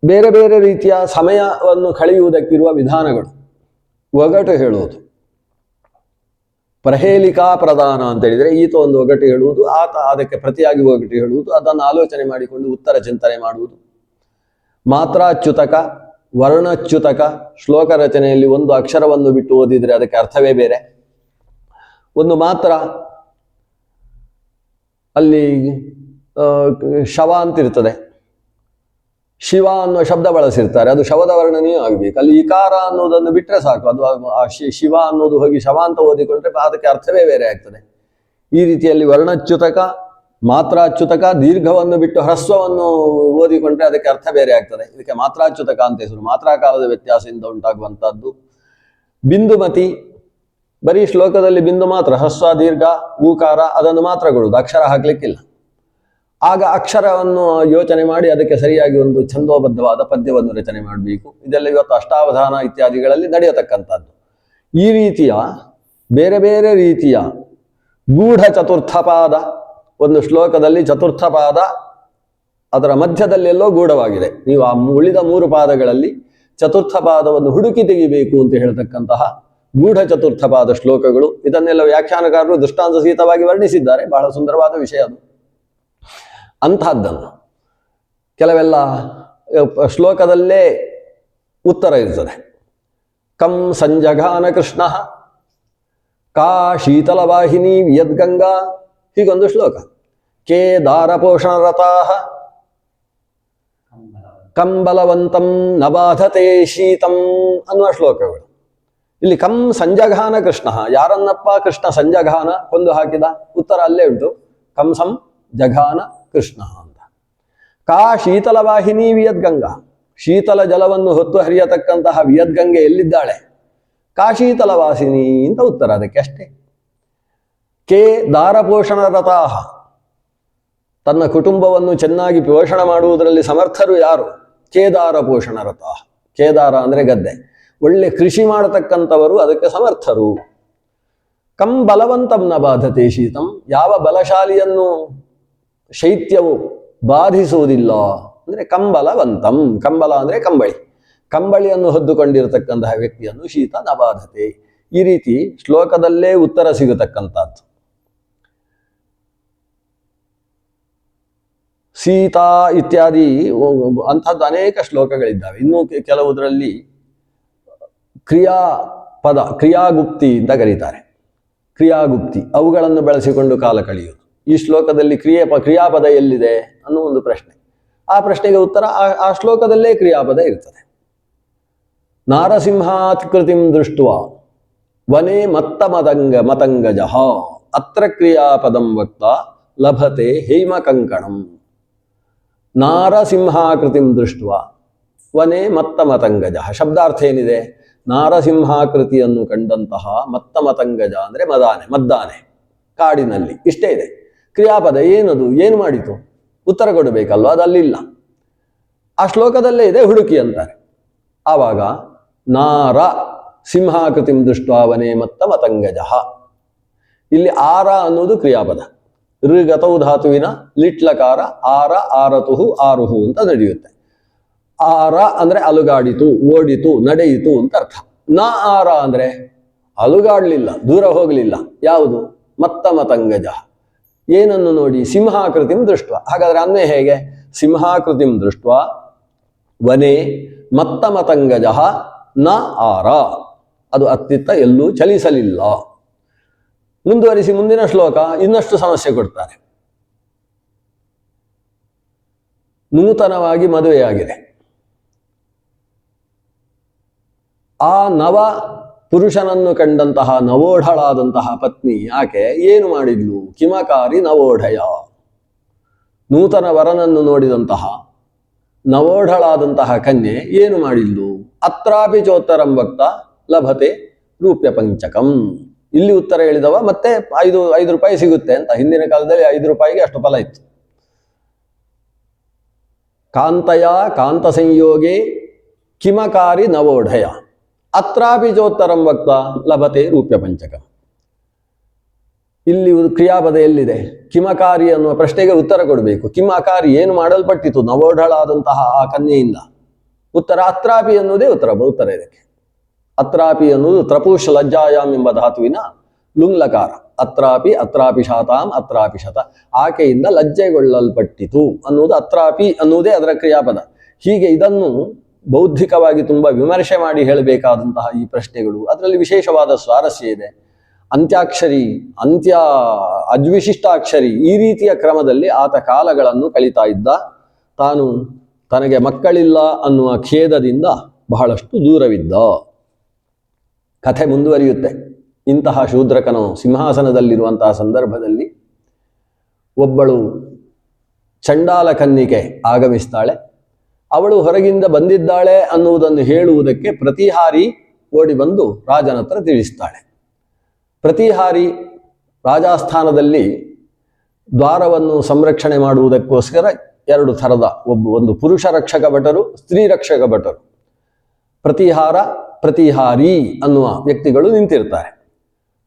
ಬೇರೆ ಬೇರೆ ರೀತಿಯ ಸಮಯವನ್ನು ಕಳೆಯುವುದಕ್ಕಿರುವ ವಿಧಾನಗಳು. ಒಗಟು ಹೇಳುವುದು, ಪ್ರಹೇಲಿಕಾ ಪ್ರದಾನ ಅಂತ ಹೇಳಿದರೆ ಈತ ಒಂದು ಒಗಟು ಹೇಳುವುದು, ಆತ ಅದಕ್ಕೆ ಪ್ರತಿಯಾಗಿ ಒಗಟು ಹೇಳುವುದು, ಅದನ್ನು ಆಲೋಚನೆ ಮಾಡಿಕೊಂಡು ಉತ್ತರ ಚಿಂತನೆ ಮಾಡುವುದು. ಮಾತ್ರಾಚ್ಯುತಕ, ವರ್ಣಚ್ಯುತಕ. ಶ್ಲೋಕ ರಚನೆಯಲ್ಲಿ ಒಂದು ಅಕ್ಷರವನ್ನು ಬಿಟ್ಟು ಓದಿದರೆ ಅದಕ್ಕೆ ಅರ್ಥವೇ ಬೇರೆ. ಒಂದು ಮಾತ್ರ ಅಲ್ಲಿ ಶವ ಅಂತಿರ್ತದೆ, ಶಿವ ಅನ್ನುವ ಶಬ್ದ ಬಳಸಿರ್ತಾರೆ, ಅದು ಶವದ ವರ್ಣನೆಯೂ ಆಗಬೇಕು. ಅಲ್ಲಿ ಇಕಾರ ಅನ್ನೋದನ್ನು ಬಿಟ್ಟರೆ ಸಾಕು, ಅದು ಶಿವ ಅನ್ನೋದು ಹೋಗಿ ಶವ ಅಂತ ಓದಿಕೊಂಡ್ರೆ ಅದಕ್ಕೆ ಅರ್ಥವೇ ಬೇರೆ ಆಗ್ತದೆ. ಈ ರೀತಿಯಲ್ಲಿ ವರ್ಣಚ್ಯುತಕ, ಮಾತ್ರಾಚ್ಯುತಕ, ದೀರ್ಘವನ್ನು ಬಿಟ್ಟು ಹ್ರಸ್ವವನ್ನು ಓದಿಕೊಂಡ್ರೆ ಅದಕ್ಕೆ ಅರ್ಥ ಬೇರೆ ಆಗ್ತದೆ. ಇದಕ್ಕೆ ಮಾತ್ರಾಚ್ಯುತಕ ಅಂತ ಹೆಸರು, ಮಾತ್ರಾಕಾಲದ ವ್ಯತ್ಯಾಸದಿಂದ ಉಂಟಾಗುವಂಥದ್ದು. ಬಿಂದುಮತಿ, ಬರೀ ಶ್ಲೋಕದಲ್ಲಿ ಬಿಂದು ಮಾತ್ರ, ಹ್ರಸ್ವ ದೀರ್ಘ ಊಕಾರ ಅದನ್ನು ಮಾತ್ರ ಕೊಡುವುದು, ಅಕ್ಷರ ಹಾಕ್ಲಿಕ್ಕಿಲ್ಲ. ಆಗ ಅಕ್ಷರವನ್ನು ಯೋಚನೆ ಮಾಡಿ ಅದಕ್ಕೆ ಸರಿಯಾಗಿ ಒಂದು ಛಂದೋಬದ್ಧವಾದ ಪದ್ಯವನ್ನು ರಚನೆ ಮಾಡಬೇಕು. ಇದೆಲ್ಲ ಇವತ್ತು ಅಷ್ಟಾವಧಾನ ಇತ್ಯಾದಿಗಳಲ್ಲಿ ನಡೆಯತಕ್ಕಂಥದ್ದು. ಈ ರೀತಿಯ ಬೇರೆ ಬೇರೆ ರೀತಿಯ ಗೂಢ ಚತುರ್ಥಪಾದ, ಒಂದು ಶ್ಲೋಕದಲ್ಲಿ ಚತುರ್ಥಪಾದ ಅದರ ಮಧ್ಯದಲ್ಲೆಲ್ಲೋ ಗೂಢವಾಗಿದೆ. ನೀವು ಆ ಉಳಿದ 3 ಪಾದಗಳಲ್ಲಿ ಚತುರ್ಥ ಪಾದವನ್ನು ಹುಡುಕಿ ತೆಗಿಬೇಕು ಅಂತ ಹೇಳ್ತಕ್ಕಂತಹ ಗೂಢ ಚತುರ್ಥಪಾದ ಶ್ಲೋಕಗಳು. ಇದನ್ನೆಲ್ಲ ವ್ಯಾಖ್ಯಾನಕಾರರು ದೃಷ್ಟಾಂತ ಸಹಿತವಾಗಿ ವರ್ಣಿಸಿದ್ದಾರೆ. ಬಹಳ ಸುಂದರವಾದ ವಿಷಯ ಅದು. ಅಂಥದ್ದನ್ನು ಕೆಲವೆಲ್ಲ ಶ್ಲೋಕದಲ್ಲೇ ಉತ್ತರ ಇರ್ತದೆ. ಕಂ ಸಂಜಘಾನ ಕೃಷ್ಣ ಕಾ ಶೀತಲವಾಹಿನಿ ವಿಯದ್ಗಂಗಾ, ಹೀಗೊಂದು ಶ್ಲೋಕ. ಕೇ ದಾರಪೋಷಣರತಾ ಕಂಬಲವಂತಂ ನಬಾಧತೆ ಶೀತಂ ಅನ್ನುವ ಶ್ಲೋಕಗಳು. ಇಲ್ಲಿ ಕಂ ಸಂಜಘಾನ ಕೃಷ್ಣ, ಯಾರನ್ನಪ್ಪ ಕೃಷ್ಣ ಸಂಜಘಾನ ಕೊಂದು ಹಾಕಿದ? ಉತ್ತರ ಅಲ್ಲೇ ಉಂಟು, ಕಂಸಂ ಜಘಾನ ಕೃಷ್ಣ ಅಂತ. ಕಾ ಶೀತಲವಾಹಿನಿ ವಿಯದ್ಗಂಗಾ, ಶೀತಲ ಜಲವನ್ನು ಹೊತ್ತು ಹರಿಯತಕ್ಕಂತಹ ವಿಯದ್ಗಂಗೆ ಎಲ್ಲಿದ್ದಾಳೆ? ಕಾಶೀತಲವಾಸಿನಿ ಅಂತ ಉತ್ತರ ಅದಕ್ಕೆ, ಅಷ್ಟೇ. ಕೇ ದಾರಪೋಷಣರತಾಹ, ತನ್ನ ಕುಟುಂಬವನ್ನು ಚೆನ್ನಾಗಿ ಪೋಷಣೆ ಮಾಡುವುದರಲ್ಲಿ ಸಮರ್ಥರು ಯಾರು? ಕೇದಾರ ಪೋಷಣರತಾಹ, ಕೇದಾರ ಅಂದರೆ ಗದ್ದೆ, ಒಳ್ಳೆ ಕೃಷಿ ಮಾಡತಕ್ಕಂಥವರು ಅದಕ್ಕೆ ಸಮರ್ಥರು. ಕಂ ಬಲವಂತಂ ನ ಬಾಧತೆ ಶೀತಂ, ಯಾವ ಬಲಶಾಲಿಯನ್ನು ಶೈತ್ಯವು ಬಾಧಿಸುವುದಿಲ್ಲ ಅಂದರೆ ಕಂಬಲವಂತಂ. ಕಂಬಲ ಅಂದರೆ ಕಂಬಳಿ, ಕಂಬಳಿಯನ್ನು ಹೊದ್ದುಕೊಂಡಿರತಕ್ಕಂತಹ ವ್ಯಕ್ತಿಯನ್ನು ಶೀತ ನ ಬಾಧತೆ. ಈ ರೀತಿ ಶ್ಲೋಕದಲ್ಲೇ ಉತ್ತರ ಸಿಗತಕ್ಕಂಥದ್ದು. ಸೀತಾ ಇತ್ಯಾದಿ ಅಂಥದ್ದು ಅನೇಕ ಶ್ಲೋಕಗಳಿದ್ದಾವೆ. ಇನ್ನೂ ಕೆಲವುದರಲ್ಲಿ ಕ್ರಿಯಾಪದ, ಕ್ರಿಯಾಗುಪ್ತಿ ಅಂತ ಕರೀತಾರೆ, ಕ್ರಿಯಾಗುಪ್ತಿ, ಅವುಗಳನ್ನು ಬಳಸಿಕೊಂಡು ಕಾಲ ಕಳೆಯುವುದು. ಈ ಶ್ಲೋಕದಲ್ಲಿ ಕ್ರಿಯಾಪದ ಎಲ್ಲಿದೆ ಅನ್ನೋ ಒಂದು ಪ್ರಶ್ನೆ. ಆ ಪ್ರಶ್ನೆಗೆ ಉತ್ತರ ಆ ಶ್ಲೋಕದಲ್ಲೇ ಕ್ರಿಯಾಪದ ಇರ್ತದೆ. ನಾರಸಿಂಹಾತ್ಕೃತಿಂ ದೃಷ್ಟ್ವಾ ವನೇ ಮತಂಗಜಃ ಅತ್ರ ಕ್ರಿಯಾಪದಂ ವಕ್ತ ಲಭತೆ ಹೇಮಕಂಕಣಂ. ನಾರಸಿಂಹಾಕೃತಿಂ ದೃಷ್ಟ್ವಾ ವನೇ ಮತಂಗಜ, ಶಬ್ದಾರ್ಥ ಏನಿದೆ? ನಾರಸಿಂಹಾಕೃತಿಯನ್ನು ಕಂಡಂತಹ ಮತಂಗಜ ಅಂದರೆ ಮದ್ದಾನೆ ಕಾಡಿನಲ್ಲಿ. ಇಷ್ಟೇ ಇದೆ. ಕ್ರಿಯಾಪದ ಏನದು? ಏನು ಮಾಡಿತು? ಉತ್ತರ ಕೊಡಬೇಕಲ್ವ, ಅದಲ್ಲಿಲ್ಲ. ಆ ಶ್ಲೋಕದಲ್ಲೇ ಇದೆ, ಹುಡುಕಿ ಅಂತಾರೆ. ಆವಾಗ ನಾರ ಸಿಂಹಾಕೃತಿಂ ದೃಷ್ಟ್ವಾ ವನೆ ಮತ್ತ ಮತಂಗಜ. ಇಲ್ಲಿ ಆರ ಅನ್ನೋದು ಕ್ರಿಯಾಪದ. ಋಗತೌ ಧಾತುವಿನ ಲಿಟ್ಲಕಾರ ಆರ, ಆರತುಹು, ಆರುಹು ಅಂತ ನಡೆಯುತ್ತೆ. ಆರ ಅಂದ್ರೆ ಅಲುಗಾಡಿತು, ಓಡಿತು, ನಡೆಯಿತು ಅಂತ ಅರ್ಥ. ನ ಆರ ಅಂದ್ರೆ ಅಲುಗಾಡ್ಲಿಲ್ಲ, ದೂರ ಹೋಗಲಿಲ್ಲ. ಯಾವುದು? ಮತ್ತ ಮತಂಗಜ. ಏನನ್ನು ನೋಡಿ? ಸಿಂಹಾಕೃತಿಂ ದೃಷ್ಟ. ಹಾಗಾದ್ರೆ ಅನ್ವಯ ಹೇಗೆ? ಸಿಂಹಾಕೃತಿಂ ದೃಷ್ಟ ವನೆ ಮತ್ತ ಮತಂಗಜ ನ ಆರ. ಅದು ಅತ್ತಿತ್ತ ಎಲ್ಲೂ ಚಲಿಸಲಿಲ್ಲ. ಮುಂದುವರಿಸಿ ಮುಂದಿನ ಶ್ಲೋಕ ಇನ್ನಷ್ಟು ಸಮಸ್ಯೆ ಕೊಡ್ತಾರೆ. ನೂತನವಾಗಿ ಮದುವೆಯಾಗಿದೆ. ಆ ನವ ಪುರುಷನನ್ನು ಕಂಡಂತಹ ನವೋಢಳಾದಂತಹ ಪತ್ನಿ ಆಕೆ ಏನು ಮಾಡಿದ್ಲು? ಕಿಮಕಾರಿ ನವೋಢಯ. ನೂತನ ವರನನ್ನು ನೋಡಿದಂತಹ ನವೋಢಳಾದಂತಹ ಕನ್ಯೆ ಏನು ಮಾಡಿದ್ಲು? ಅತ್ರಾಪಿ ಚೋತ್ತರಂ ವಕ್ತ ಲಭತೆ ರೂಪ್ಯ ಪಂಚಕಂ. ಇಲ್ಲಿ ಉತ್ತರ ಹೇಳಿದವ ಮತ್ತೆ 5 ರೂಪಾಯಿ ಸಿಗುತ್ತೆ ಅಂತ. ಹಿಂದಿನ ಕಾಲದಲ್ಲಿ 5 ರೂಪಾಯಿಗೆ ಅಷ್ಟು ಫಲ ಇತ್ತು. ಕಾಂತಯ ಕಾಂತ ಸಂಯೋಗೆ ಕಿಮಕಾರಿ ನವೋಢಯ ಅತ್ರಾಪಿ ಚೋತ್ತರಂ ವಕ್ತ ಲಭತೆ ರೂಪ್ಯ ಪಂಚಕಂ. ಇಲ್ಲಿ ಕ್ರಿಯಾಪದ ಎಲ್ಲಿದೆ? ಕಿಮಕಾರಿ ಅನ್ನುವ ಪ್ರಶ್ನೆಗೆ ಉತ್ತರ ಕೊಡಬೇಕು. ಕಿಮಕಾರಿ ಏನು ಮಾಡಲ್ಪಟ್ಟಿತು ನವೋಢಳಾದಂತಹ ಆ ಕನ್ಯೆಯಿಂದ? ಉತ್ತರ ಅತ್ರಾಪಿ ಅನ್ನುವುದೇ ಉತ್ತರ ಇದಕ್ಕೆ. ಅತ್ರಾಪಿ ಅನ್ನುವುದು ತ್ರಪುಷ್ ಲಜ್ಜಾಯಾಮ್ ಎಂಬ ಧಾತುವಿನ ಲುಂಗ್ಲಕಾರ. ಅತ್ರಾಪಿ, ಅತ್ರಾಪಿ ಶಾತಾಂ, ಅತ್ರಾಪಿ ಶತ. ಆಕೆಯಿಂದ ಲಜ್ಜೆಗೊಳ್ಳಲ್ಪಟ್ಟಿತು ಅನ್ನುವುದು ಅತ್ರಾಪಿ ಅನ್ನುವುದೇ ಅದರ ಕ್ರಿಯಾಪದ. ಹೀಗೆ ಇದನ್ನು ಬೌದ್ಧಿಕವಾಗಿ ತುಂಬಾ ವಿಮರ್ಶೆ ಮಾಡಿ ಹೇಳಬೇಕಾದಂತಹ ಈ ಪ್ರಶ್ನೆಗಳು, ಅದರಲ್ಲಿ ವಿಶೇಷವಾದ ಸ್ವಾರಸ್ಯ ಇದೆ. ಅಂತ್ಯಾಕ್ಷರಿ, ಅದ್ವಿಶಿಷ್ಟಾಕ್ಷರಿ, ಈ ರೀತಿಯ ಕ್ರಮದಲ್ಲಿ ಆತ ಕಾಲಗಳನ್ನು ಕಳೀತಾ ಇದ್ದ. ತಾನು ತನಗೆ ಮಕ್ಕಳಿಲ್ಲ ಅನ್ನುವ ಖೇದದಿಂದ ಬಹಳಷ್ಟು ದೂರವಿದ್ದ. ಕಥೆ ಮುಂದುವರಿಯುತ್ತೆ. ಇಂತಹ ಶೂದ್ರಕನು ಸಿಂಹಾಸನದಲ್ಲಿರುವಂತಹ ಸಂದರ್ಭದಲ್ಲಿ ಒಬ್ಬಳು ಚಂಡಾಲ ಕನ್ನಿಕೆ ಆಗಮಿಸ್ತಾಳೆ. ಅವಳು ಹೊರಗಿಂದ ಬಂದಿದ್ದಾಳೆ ಅನ್ನುವುದನ್ನು ಹೇಳುವುದಕ್ಕೆ ಪ್ರತಿಹಾರಿ ಓಡಿ ಬಂದು ರಾಜನ ಹತ್ರ ತಿಳಿಸ್ತಾಳೆ. ಪ್ರತಿಹಾರಿ ರಾಜಾಸ್ಥಾನದಲ್ಲಿ ದ್ವಾರವನ್ನು ಸಂರಕ್ಷಣೆ ಮಾಡುವುದಕ್ಕೋಸ್ಕರ 2 ಥರದ, ಒಂದು ಪುರುಷ ರಕ್ಷಕ ಭಟರು, ಸ್ತ್ರೀ ರಕ್ಷಕ ಭಟರು. ಪ್ರತಿಹಾರ, ಪ್ರತಿಹಾರಿ ಅನ್ನುವ ವ್ಯಕ್ತಿಗಳು ನಿಂತಿರ್ತಾರೆ.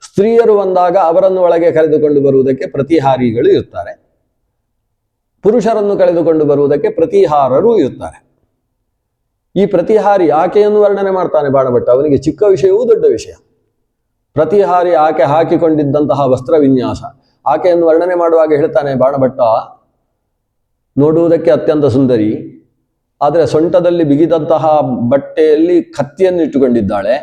ಸ್ತ್ರೀಯರು ಬಂದಾಗ ಅವರನ್ನು ಒಳಗೆ ಕರೆದುಕೊಂಡು ಬರುವುದಕ್ಕೆ ಪ್ರತಿಹಾರಿಗಳು ಇರ್ತಾರೆ. ಪುರುಷರನ್ನು ಕಳೆದುಕೊಂಡು ಬರುವುದಕ್ಕೆ ಪ್ರತಿಹಾರರು ಇರ್ತಾರೆ. ಈ ಪ್ರತಿಹಾರಿ ಆಕೆಯನ್ನು ವರ್ಣನೆ ಮಾಡ್ತಾನೆ ಬಾಣಭಟ್ಟ. ಅವನಿಗೆ ಚಿಕ್ಕ ವಿಷಯವೂ ದೊಡ್ಡ ವಿಷಯ. ಪ್ರತಿಹಾರಿ ಆಕೆ ಹಾಕಿಕೊಂಡಿದ್ದಂತಹ ವಸ್ತ್ರ ವಿನ್ಯಾಸ, ಆಕೆಯನ್ನು ವರ್ಣನೆ ಮಾಡುವಾಗ ಹೇಳ್ತಾನೆ ಬಾಣಭಟ್ಟ, ನೋಡುವುದಕ್ಕೆ ಅತ್ಯಂತ ಸುಂದರಿ, ಆದರೆ ಸೊಂಟದಲ್ಲಿ ಬಿಗಿದಂತಹ ಬಟ್ಟೆಯಲ್ಲಿ ಕತ್ತಿಯನ್ನು ಇಟ್ಟುಕೊಂಡಿದ್ದಾಳೆ.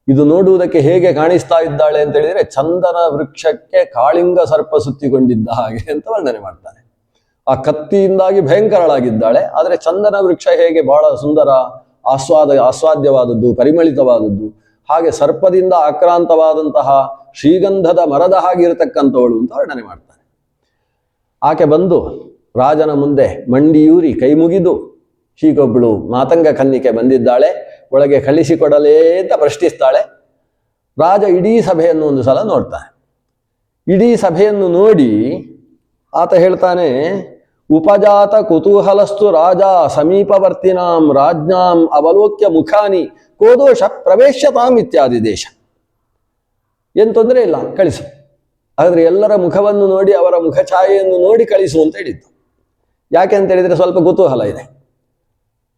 ಇದು ನೋಡುವುದಕ್ಕೆ ಹೇಗೆ ಕಾಣಿಸ್ತಾ ಇದ್ದಾಳೆ ಅಂತ ಹೇಳಿದರೆ ಚಂದನ ವೃಕ್ಷಕ್ಕೆ ಕಾಳಿಂಗ ಸರ್ಪ ಸುತ್ತಿಕೊಂಡಿದ್ದ ಹಾಗೆ ಅಂತ ವರ್ಣನೆ ಮಾಡ್ತಾನೆ. ಆ ಕತ್ತಿಯಿಂದಾಗಿ ಭಯಂಕರಳಾಗಿದ್ದಾಳೆ. ಆದರೆ ಚಂದನ ವೃಕ್ಷ ಹೇಗೆ ಬಹಳ ಸುಂದರ, ಆಸ್ವಾದ್ಯವಾದದ್ದು, ಪರಿಮಳಿತವಾದದ್ದು, ಹಾಗೆ ಸರ್ಪದಿಂದ ಆಕ್ರಾಂತವಾದಂತಹ ಶ್ರೀಗಂಧದ ಮರದ ಹಾಗಿರತಕ್ಕಂಥವಳು ಅಂತ ವರ್ಣನೆ ಮಾಡ್ತಾನೆ. ಆಕೆ ಬಂದು ರಾಜನ ಮುಂದೆ ಮಂಡಿಯೂರಿ ಕೈ ಮುಗಿದು, ಹೀಗೊಬ್ಬಳು ಮಾತಂಗ ಕನ್ನಿಕೆ ಬಂದಿದ್ದಾಳೆ, ಒಳಗೆ ಕಳಿಸಿಕೊಡಲೇ ಅಂತ ಪ್ರಶ್ನಿಸ್ತಾಳೆ. ರಾಜ ಇಡೀ ಸಭೆಯನ್ನು ಒಂದು ಸಲ ನೋಡ್ತಾನೆ. ಇಡೀ ಸಭೆಯನ್ನು ನೋಡಿ ಆತ ಹೇಳ್ತಾನೆ, ಉಪಜಾತ ಕುತೂಹಲಸ್ತು ರಾಜ ಸಮೀಪವರ್ತಿನಾಂ ರಾಜ್ಞಾಂ ಅವಲೋಕ್ಯ ಮುಖಾನಿ ಕೋದೋಷ ಪ್ರವೇಶ್ಯತಾಂ ಇತ್ಯಾದಿ ದೇಶ. ಏನು ತೊಂದರೆ ಇಲ್ಲ, ಕಳಿಸು. ಆದರೆ ಎಲ್ಲರ ಮುಖವನ್ನು ನೋಡಿ, ಅವರ ಮುಖಛಾಯೆಯನ್ನು ನೋಡಿ ಕಳಿಸು ಅಂತ ಹೇಳಿದ್ದು. ಯಾಕೆ ಅಂತ ಹೇಳಿದರೆ ಸ್ವಲ್ಪ ಕುತೂಹಲ ಇದೆ.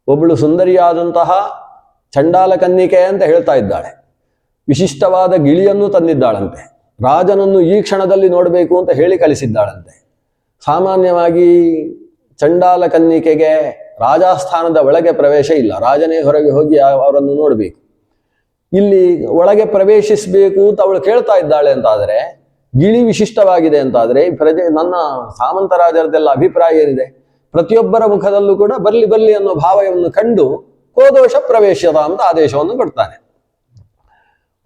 ಒಬ್ಬಳು ಸುಂದರಿಯಾದಂತಹ ಚಂಡಾಲ ಕನ್ನಿಕೆ ಅಂತ ಹೇಳ್ತಾ ಇದ್ದಾಳೆ. ವಿಶಿಷ್ಟವಾದ ಗಿಳಿಯನ್ನು ತಂದಿದ್ದಾಳಂತೆ. ರಾಜನನ್ನು ಈ ಕ್ಷಣದಲ್ಲಿ ನೋಡಬೇಕು ಅಂತ ಹೇಳಿ ಕಳಿಸಿದ್ದಾಳಂತೆ. ಸಾಮಾನ್ಯವಾಗಿ ಚಂಡಾಲ ಕನ್ನಿಕೆಗೆ ರಾಜಾಸ್ಥಾನದ ಒಳಗೆ ಪ್ರವೇಶ ಇಲ್ಲ. ರಾಜನೇ ಹೊರಗೆ ಹೋಗಿ ಅವರನ್ನು ನೋಡಬೇಕು. ಇಲ್ಲಿ ಒಳಗೆ ಪ್ರವೇಶಿಸಬೇಕು ಅಂತ ಅವಳು ಕೇಳ್ತಾ ಇದ್ದಾಳೆ ಅಂತಾದರೆ, ಗಿಳಿ ವಿಶಿಷ್ಟವಾಗಿದೆ ಅಂತಾದರೆ, ನನ್ನ ಸಾಮಂತ ರಾಜರದೆಲ್ಲ ಅಭಿಪ್ರಾಯ ಏನಿದೆ? ಪ್ರತಿಯೊಬ್ಬರ ಮುಖದಲ್ಲೂ ಕೂಡ ಬರ್ಲಿ ಬರ್ಲಿ ಅನ್ನೋ ಭಾವವನ್ನು ಕಂಡು ಕೋದೋಷ ಪ್ರವೇಶದ ಅಂತ ಆದೇಶವನ್ನು ಕೊಡ್ತಾನೆ.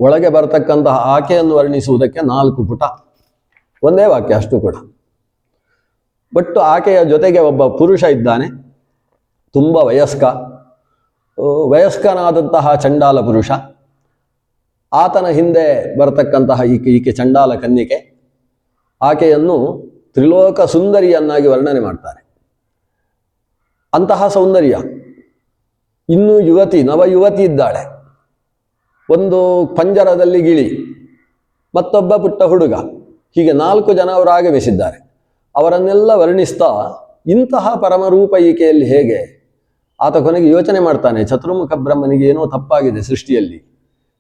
ಒಳಗೆ ಬರತಕ್ಕಂತಹ ಆಕೆಯನ್ನು ವರ್ಣಿಸುವುದಕ್ಕೆ 4 ಪುಟ, ಒಂದೇ ವಾಕ್ಯ ಅಷ್ಟು ಕೂಡ. ಬಟ್ ಆಕೆಯ ಜೊತೆಗೆ ಒಬ್ಬ ಪುರುಷ ಇದ್ದಾನೆ, ತುಂಬ ವಯಸ್ಕನಾದಂತಹ ಚಂಡಾಲ ಪುರುಷ. ಆತನ ಹಿಂದೆ ಬರತಕ್ಕಂತಹ ಈಕೆ ಚಂಡಾಲ ಕನ್ನಿಕೆ. ಆಕೆಯನ್ನು ತ್ರಿಲೋಕ ಸುಂದರಿಯನ್ನಾಗಿ ವರ್ಣನೆ ಮಾಡ್ತಾನೆ. ಅಂತಹ ಸೌಂದರ್ಯ. ಇನ್ನೂ ನವ ಯುವತಿ ಇದ್ದಾಳೆ. ಒಂದು ಪಂಜರದಲ್ಲಿ ಗಿಳಿ, ಮತ್ತೊಬ್ಬ ಪುಟ್ಟ ಹುಡುಗ, ಹೀಗೆ 4 ಜನ ಅವರು ಆಗಮಿಸಿದ್ದಾರೆ. ಅವರನ್ನೆಲ್ಲ ವರ್ಣಿಸ್ತಾ ಇಂತಹ ಪರಮರೂಪ ಈಕೆಯಲ್ಲಿ ಹೇಗೆ? ಆತ ಕೊನೆಗೆ ಯೋಚನೆ ಮಾಡ್ತಾನೆ, ಚತುರ್ಮುಖ ಬ್ರಹ್ಮನಿಗೆ ಏನೋ ತಪ್ಪಾಗಿದೆ ಸೃಷ್ಟಿಯಲ್ಲಿ.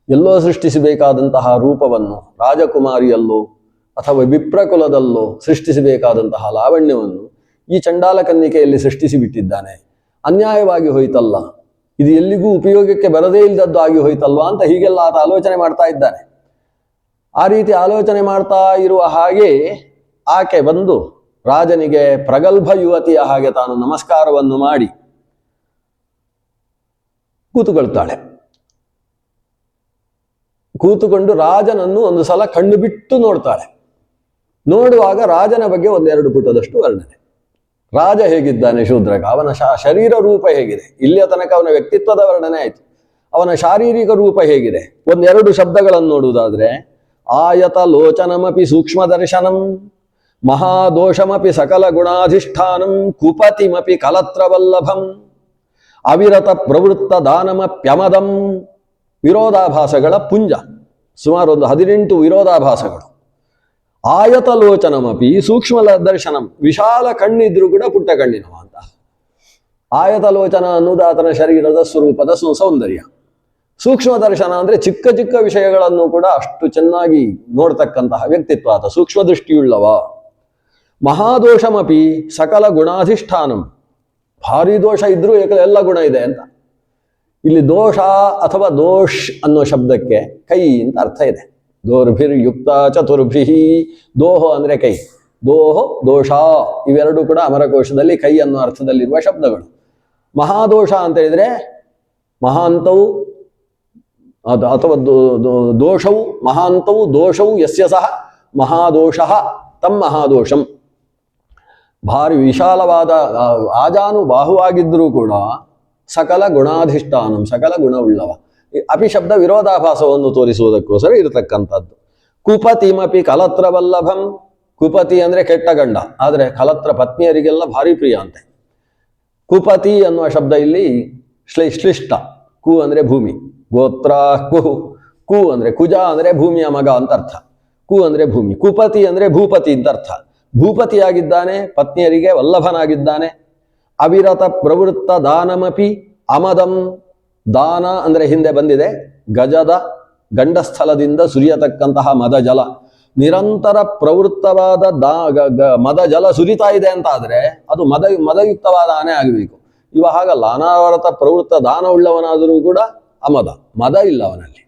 ಎಲ್ಲೋ ಸೃಷ್ಟಿಸಬೇಕಾದಂತಹ ರೂಪವನ್ನು ರಾಜಕುಮಾರಿಯಲ್ಲೋ ಅಥವಾ ವಿಪ್ರಕುಲದಲ್ಲೋ ಸೃಷ್ಟಿಸಬೇಕಾದಂತಹ ಲಾವಣ್ಯವನ್ನು ಈ ಚಂಡಾಲ ಕನ್ನಿಕೆಯಲ್ಲಿ ಸೃಷ್ಟಿಸಿಬಿಟ್ಟಿದ್ದಾನೆ. ಅನ್ಯಾಯವಾಗಿ ಹೋಯ್ತಲ್ಲ, ಇದು ಎಲ್ಲಿಗೂ ಉಪಯೋಗಕ್ಕೆ ಬರದೇ ಇಲ್ಲದದ್ದು ಆಗಿ ಹೋಯ್ತಲ್ವಾ ಅಂತ ಹೀಗೆಲ್ಲ ಆತ ಆಲೋಚನೆ ಮಾಡ್ತಾ ಇದ್ದಾನೆ. ಆ ರೀತಿ ಆಲೋಚನೆ ಮಾಡ್ತಾ ಇರುವ ಹಾಗೆ ಆಕೆ ಬಂದು ರಾಜನಿಗೆ ಪ್ರಗಲ್ಭ ಯುವತಿಯ ಹಾಗೆ ತಾನು ನಮಸ್ಕಾರವನ್ನು ಮಾಡಿ ಕೂತುಕೊಳ್ತಾಳೆ. ಕೂತುಕೊಂಡು ರಾಜನನ್ನು ಒಂದು ಸಲ ಕಣ್ಣು ಬಿಟ್ಟು ನೋಡ್ತಾಳೆ. ನೋಡುವಾಗ ರಾಜನ ಬಗ್ಗೆ 1-2 ಪುಟದಷ್ಟು ವರ್ಣನೆ. ರಾಜ ಹೇಗಿದ್ದಾನೆ ಶೂದ್ರಕ, ಅವನ ಶರೀರ ರೂಪ ಹೇಗಿದೆ, ಇಲ್ಲಿಯ ತನಕ ಅವನ ವ್ಯಕ್ತಿತ್ವದ ವರ್ಣನೆ ಆಯಿತು. ಅವನ ಶಾರೀರಿಕ ರೂಪ ಹೇಗಿದೆ, 1-2 ಶಬ್ದಗಳನ್ನು ನೋಡುವುದಾದ್ರೆ, ಆಯತ ಲೋಚನಮಪಿ ಸೂಕ್ಷ್ಮ ದರ್ಶನಂ ಮಹಾದೋಷಮಪಿ ಸಕಲ ಗುಣಾಧಿಷ್ಠಾನಂ ಕುಪತಿಮಪಿ ಕಲತ್ರವಲ್ಲಭಂ ಅವಿರತ ಪ್ರವೃತ್ತ ದಾನಮಪ್ಯಮದಂ. ವಿರೋಧಾಭಾಸಗಳ ಪುಂಜ, ಸುಮಾರು ಒಂದು 18 ವಿರೋಧಾಭಾಸಗಳು. ಆಯತಲೋಚನಮಪಿ ಸೂಕ್ಷ್ಮ ದರ್ಶನಂ, ವಿಶಾಲ ಕಣ್ಣಿದ್ರು ಕೂಡ ಪುಟ್ಟ ಕಣ್ಣಿನವ ಅಂತ. ಆಯತಲೋಚನ ಅನ್ನುವುದು ಆತನ ಶರೀರದ ಸ್ವರೂಪದ ಸೌಂದರ್ಯ. ಸೂಕ್ಷ್ಮ ದರ್ಶನ ಅಂದ್ರೆ ಚಿಕ್ಕ ಚಿಕ್ಕ ವಿಷಯಗಳನ್ನು ಕೂಡ ಅಷ್ಟು ಚೆನ್ನಾಗಿ ನೋಡ್ತಕ್ಕಂತಹ ವ್ಯಕ್ತಿತ್ವ ಆತ, ಸೂಕ್ಷ್ಮ ದೃಷ್ಟಿಯುಳ್ಳವ. ಮಹಾದೋಷಮಪಿ ಸಕಲ ಗುಣಾಧಿಷ್ಠಾನಂ, ಭಾರಿ ದೋಷ ಇದ್ರೂ ಎಲ್ಲ ಗುಣ ಇದೆ ಅಂತ. ಇಲ್ಲಿ ದೋಷ ಅಥವಾ ದೋಷ್ ಅನ್ನೋ ಶಬ್ದಕ್ಕೆ ಕೈ ಅಂತ ಅರ್ಥ ಇದೆ. ದೋರ್ಭಿರ್ಯುಕ್ತ ಚತುರ್ಭಿಹಿ, ದೋಹ ಅಂದ್ರೆ ಕೈ, ದೋಹೋ ದೋಷ, ಇವೆರಡೂ ಕೂಡ ಅಮರಕೋಶದಲ್ಲಿ ಕೈ ಅನ್ನೋ ಅರ್ಥದಲ್ಲಿರುವ ಶಬ್ದಗಳು. ಮಹಾದೋಷ ಅಂತ ಹೇಳಿದ್ರೆ ಮಹಾಂತವು ಅಥವಾ ದೋಷವು, ಮಹಾಂತವು ದೋಷವು ಯಸ್ಯ ಸಹ ಮಹಾದೋಷ ತಮ್ ಮಹಾದೋಷಂ. ಭಾರಿ ವಿಶಾಲವಾದ ಆಜಾನು ಬಾಹುವಾಗಿದ್ದರೂ ಕೂಡ ಸಕಲ ಗುಣಾಧಿಷ್ಠಾನಂ, ಸಕಲ ಗುಣವುಳ್ಳವ. ಅಪಿ ಶಬ್ದ ವಿರೋಧಾಭಾಸವನ್ನು ತೋರಿಸುವುದಕ್ಕೋಸ್ಕರ ಇರತಕ್ಕಂಥದ್ದು. ಕುಪತಿಮಪಿ ಕಲತ್ರವಲ್ಲಭಂ, ಕುಪತಿ ಅಂದ್ರೆ ಕೆಟ್ಟ ಗಂಡ, ಆದರೆ ಕಲತ್ರ ಪತ್ನಿಯರಿಗೆಲ್ಲ ಭಾರಿ ಪ್ರಿಯ ಅಂತೆ. ಕುಪತಿ ಅನ್ನುವ ಶಬ್ದ ಇಲ್ಲಿ ಶ್ಲಿಷ್ಟ, ಕು ಅಂದ್ರೆ ಭೂಮಿ, ಗೋತ್ರ ಕುಹು, ಕು ಅಂದ್ರೆ ಕುಜ ಅಂದ್ರೆ ಭೂಮಿಯ ಮಗ ಅಂತ ಅರ್ಥ, ಕು ಅಂದ್ರೆ ಭೂಮಿ, ಕುಪತಿ ಅಂದ್ರೆ ಭೂಪತಿ ಅಂತ ಅರ್ಥ. ಭೂಪತಿಯಾಗಿದ್ದಾನೆ, ಪತ್ನಿಯರಿಗೆ ವಲ್ಲಭನಾಗಿದ್ದಾನೆ. ಅವಿರತ ಪ್ರವೃತ್ತ ದಾನಮಪಿ ಅಮದಂ, ದಾನ ಅಂದ್ರೆ ಹಿಂದೆ ಬಂದಿದೆ, ಗಜದ ಗಂಡಸ್ಥಲದಿಂದ ಸುರಿಯತಕ್ಕಂತಹ ಮದ ಜಲ, ನಿರಂತರ ಪ್ರವೃತ್ತವಾದ ಮದ ಜಲ ಸುರಿತಾ ಇದೆ ಅಂತ ಆದ್ರೆ ಅದು ಮದಯುಕ್ತವಾದ ಆನೆ ಆಗಬೇಕು. ಇವ ಹಾಗಲ್ಲ, ಅನಾವರತ ಪ್ರವೃತ್ತ ದಾನ ಉಳ್ಳವನಾದರೂ ಕೂಡ ಅಮದ, ಮದ ಇಲ್ಲ ಅವನಲ್ಲಿ.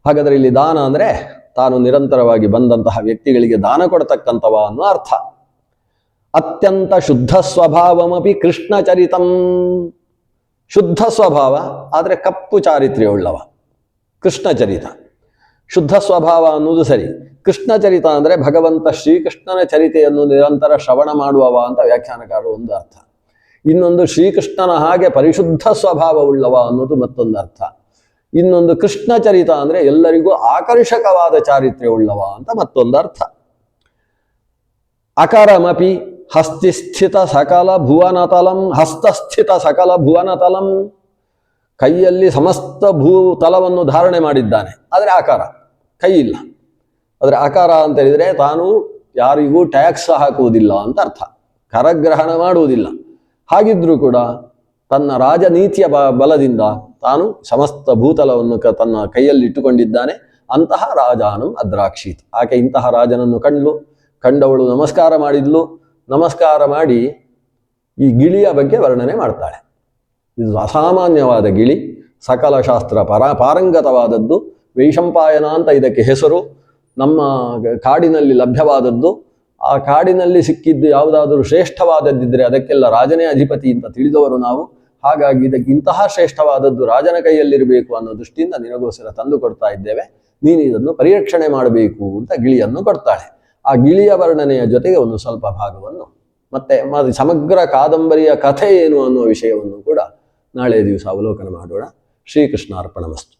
ಹಾಗಾದ್ರೆ ಇಲ್ಲಿ ದಾನ ಅಂದ್ರೆ ತಾನು ನಿರಂತರವಾಗಿ ಬಂದಂತಹ ವ್ಯಕ್ತಿಗಳಿಗೆ ದಾನ ಕೊಡತಕ್ಕಂಥವ ಅನ್ನೋ ಅರ್ಥ. ಅತ್ಯಂತ ಶುದ್ಧ ಸ್ವಭಾವಮಪಿ ಕೃಷ್ಣ ಚರಿತಂ, ಶುದ್ಧ ಸ್ವಭಾವ ಆದರೆ ಕಪ್ಪು ಚಾರಿತ್ರ್ಯವುಳ್ಳವ, ಕೃಷ್ಣ ಚರಿತ. ಶುದ್ಧ ಸ್ವಭಾವ ಅನ್ನೋದು ಸರಿ, ಕೃಷ್ಣ ಚರಿತ ಅಂದ್ರೆ ಭಗವಂತ ಶ್ರೀಕೃಷ್ಣನ ಚರಿತೆಯನ್ನು ನಿರಂತರ ಶ್ರವಣ ಮಾಡುವವ ಅಂತ ವ್ಯಾಖ್ಯಾನಕಾರರು ಒಂದು ಅರ್ಥ. ಇನ್ನೊಂದು ಶ್ರೀಕೃಷ್ಣನ ಹಾಗೆ ಪರಿಶುದ್ಧ ಸ್ವಭಾವವುಳ್ಳವ ಅನ್ನೋದು ಮತ್ತೊಂದು ಅರ್ಥ. ಇನ್ನೊಂದು ಕೃಷ್ಣ ಚರಿತ ಅಂದ್ರೆ ಎಲ್ಲರಿಗೂ ಆಕರ್ಷಕವಾದ ಚಾರಿತ್ರ್ಯವುಳ್ಳವ ಅಂತ ಮತ್ತೊಂದು ಅರ್ಥ. ಅಕರಮಪಿ ಹಸ್ತಿಸ್ಥಿತ ಸಕಲ ಭುವನತಲಂ, ಹಸ್ತಸ್ಥಿತ ಸಕಲ ಭುವನತಲಂ, ಕೈಯಲ್ಲಿ ಸಮಸ್ತ ಭೂತಲವನ್ನು ಧಾರಣೆ ಮಾಡಿದ್ದಾನೆ, ಆದರೆ ಆಕಾರ, ಕೈ ಇಲ್ಲ. ಆದರೆ ಆಕಾರ ಅಂತ ಹೇಳಿದ್ರೆ ತಾನು ಯಾರಿಗೂ ಟ್ಯಾಕ್ಸ್ ಹಾಕುವುದಿಲ್ಲ ಅಂತ ಅರ್ಥ, ಕರಗ್ರಹಣ ಮಾಡುವುದಿಲ್ಲ. ಹಾಗಿದ್ರೂ ಕೂಡ ತನ್ನ ರಾಜನೀತಿಯ ಬಲದಿಂದ ತಾನು ಸಮಸ್ತ ಭೂತಲವನ್ನು ತನ್ನ ಕೈಯಲ್ಲಿ ಇಟ್ಟುಕೊಂಡಿದ್ದಾನೆ. ಅಂತಹ ರಾಜಾನಂ ಅದ್ರಾಕ್ಷೀತ್, ಆಕೆ ಇಂತಹ ರಾಜನನ್ನು ಕಂಡವಳು ನಮಸ್ಕಾರ ಮಾಡಿದ್ಲು. ನಮಸ್ಕಾರ ಮಾಡಿ ಈ ಗಿಳಿಯ ಬಗ್ಗೆ ವರ್ಣನೆ ಮಾಡ್ತಾಳೆ. ಇದು ಅಸಾಮಾನ್ಯವಾದ ಗಿಳಿ, ಸಕಲ ಶಾಸ್ತ್ರ ಪಾರಂಗತವಾದದ್ದು, ವೈಶಂಪಾಯನ ಅಂತ ಇದಕ್ಕೆ ಹೆಸರು. ನಮ್ಮ ಕಾಡಿನಲ್ಲಿ ಲಭ್ಯವಾದದ್ದು. ಆ ಕಾಡಿನಲ್ಲಿ ಸಿಕ್ಕಿದ್ದು ಯಾವುದಾದರೂ ಶ್ರೇಷ್ಠವಾದದ್ದಿದ್ರೆ ಅದಕ್ಕೆಲ್ಲ ರಾಜನೇ ಅಧಿಪತಿ ಅಂತ ತಿಳಿದವರು ನಾವು. ಹಾಗಾಗಿ ಇದಕ್ಕೆ ಇಂತಹ ಶ್ರೇಷ್ಠವಾದದ್ದು ರಾಜನ ಕೈಯಲ್ಲಿರಬೇಕು ಅನ್ನೋ ದೃಷ್ಟಿಯಿಂದ ನಿನಗೋಸ್ಕರ ತಂದು ಕೊಡ್ತಾ ಇದ್ದೇವೆ, ನೀನು ಇದನ್ನು ಪರಿರಕ್ಷಣೆ ಮಾಡಬೇಕು ಅಂತ ಗಿಳಿಯನ್ನು ಕೊಡ್ತಾಳೆ. ಆ ಗಿಳಿಯ ವರ್ಣನೆಯ ಜೊತೆಗೆ ಒಂದು ಸ್ವಲ್ಪ ಭಾಗವನ್ನು ಮತ್ತೆ ಸಮಗ್ರ ಕಾದಂಬರಿಯ ಕಥೆ ಏನು ಅನ್ನೋ ವಿಷಯವನ್ನು ಕೂಡ ನಾಳೆ ದಿವಸ ಅವಲೋಕನ ಮಾಡೋಣ. ಶ್ರೀಕೃಷ್ಣಾರ್ಪಣಮಸ್ತು.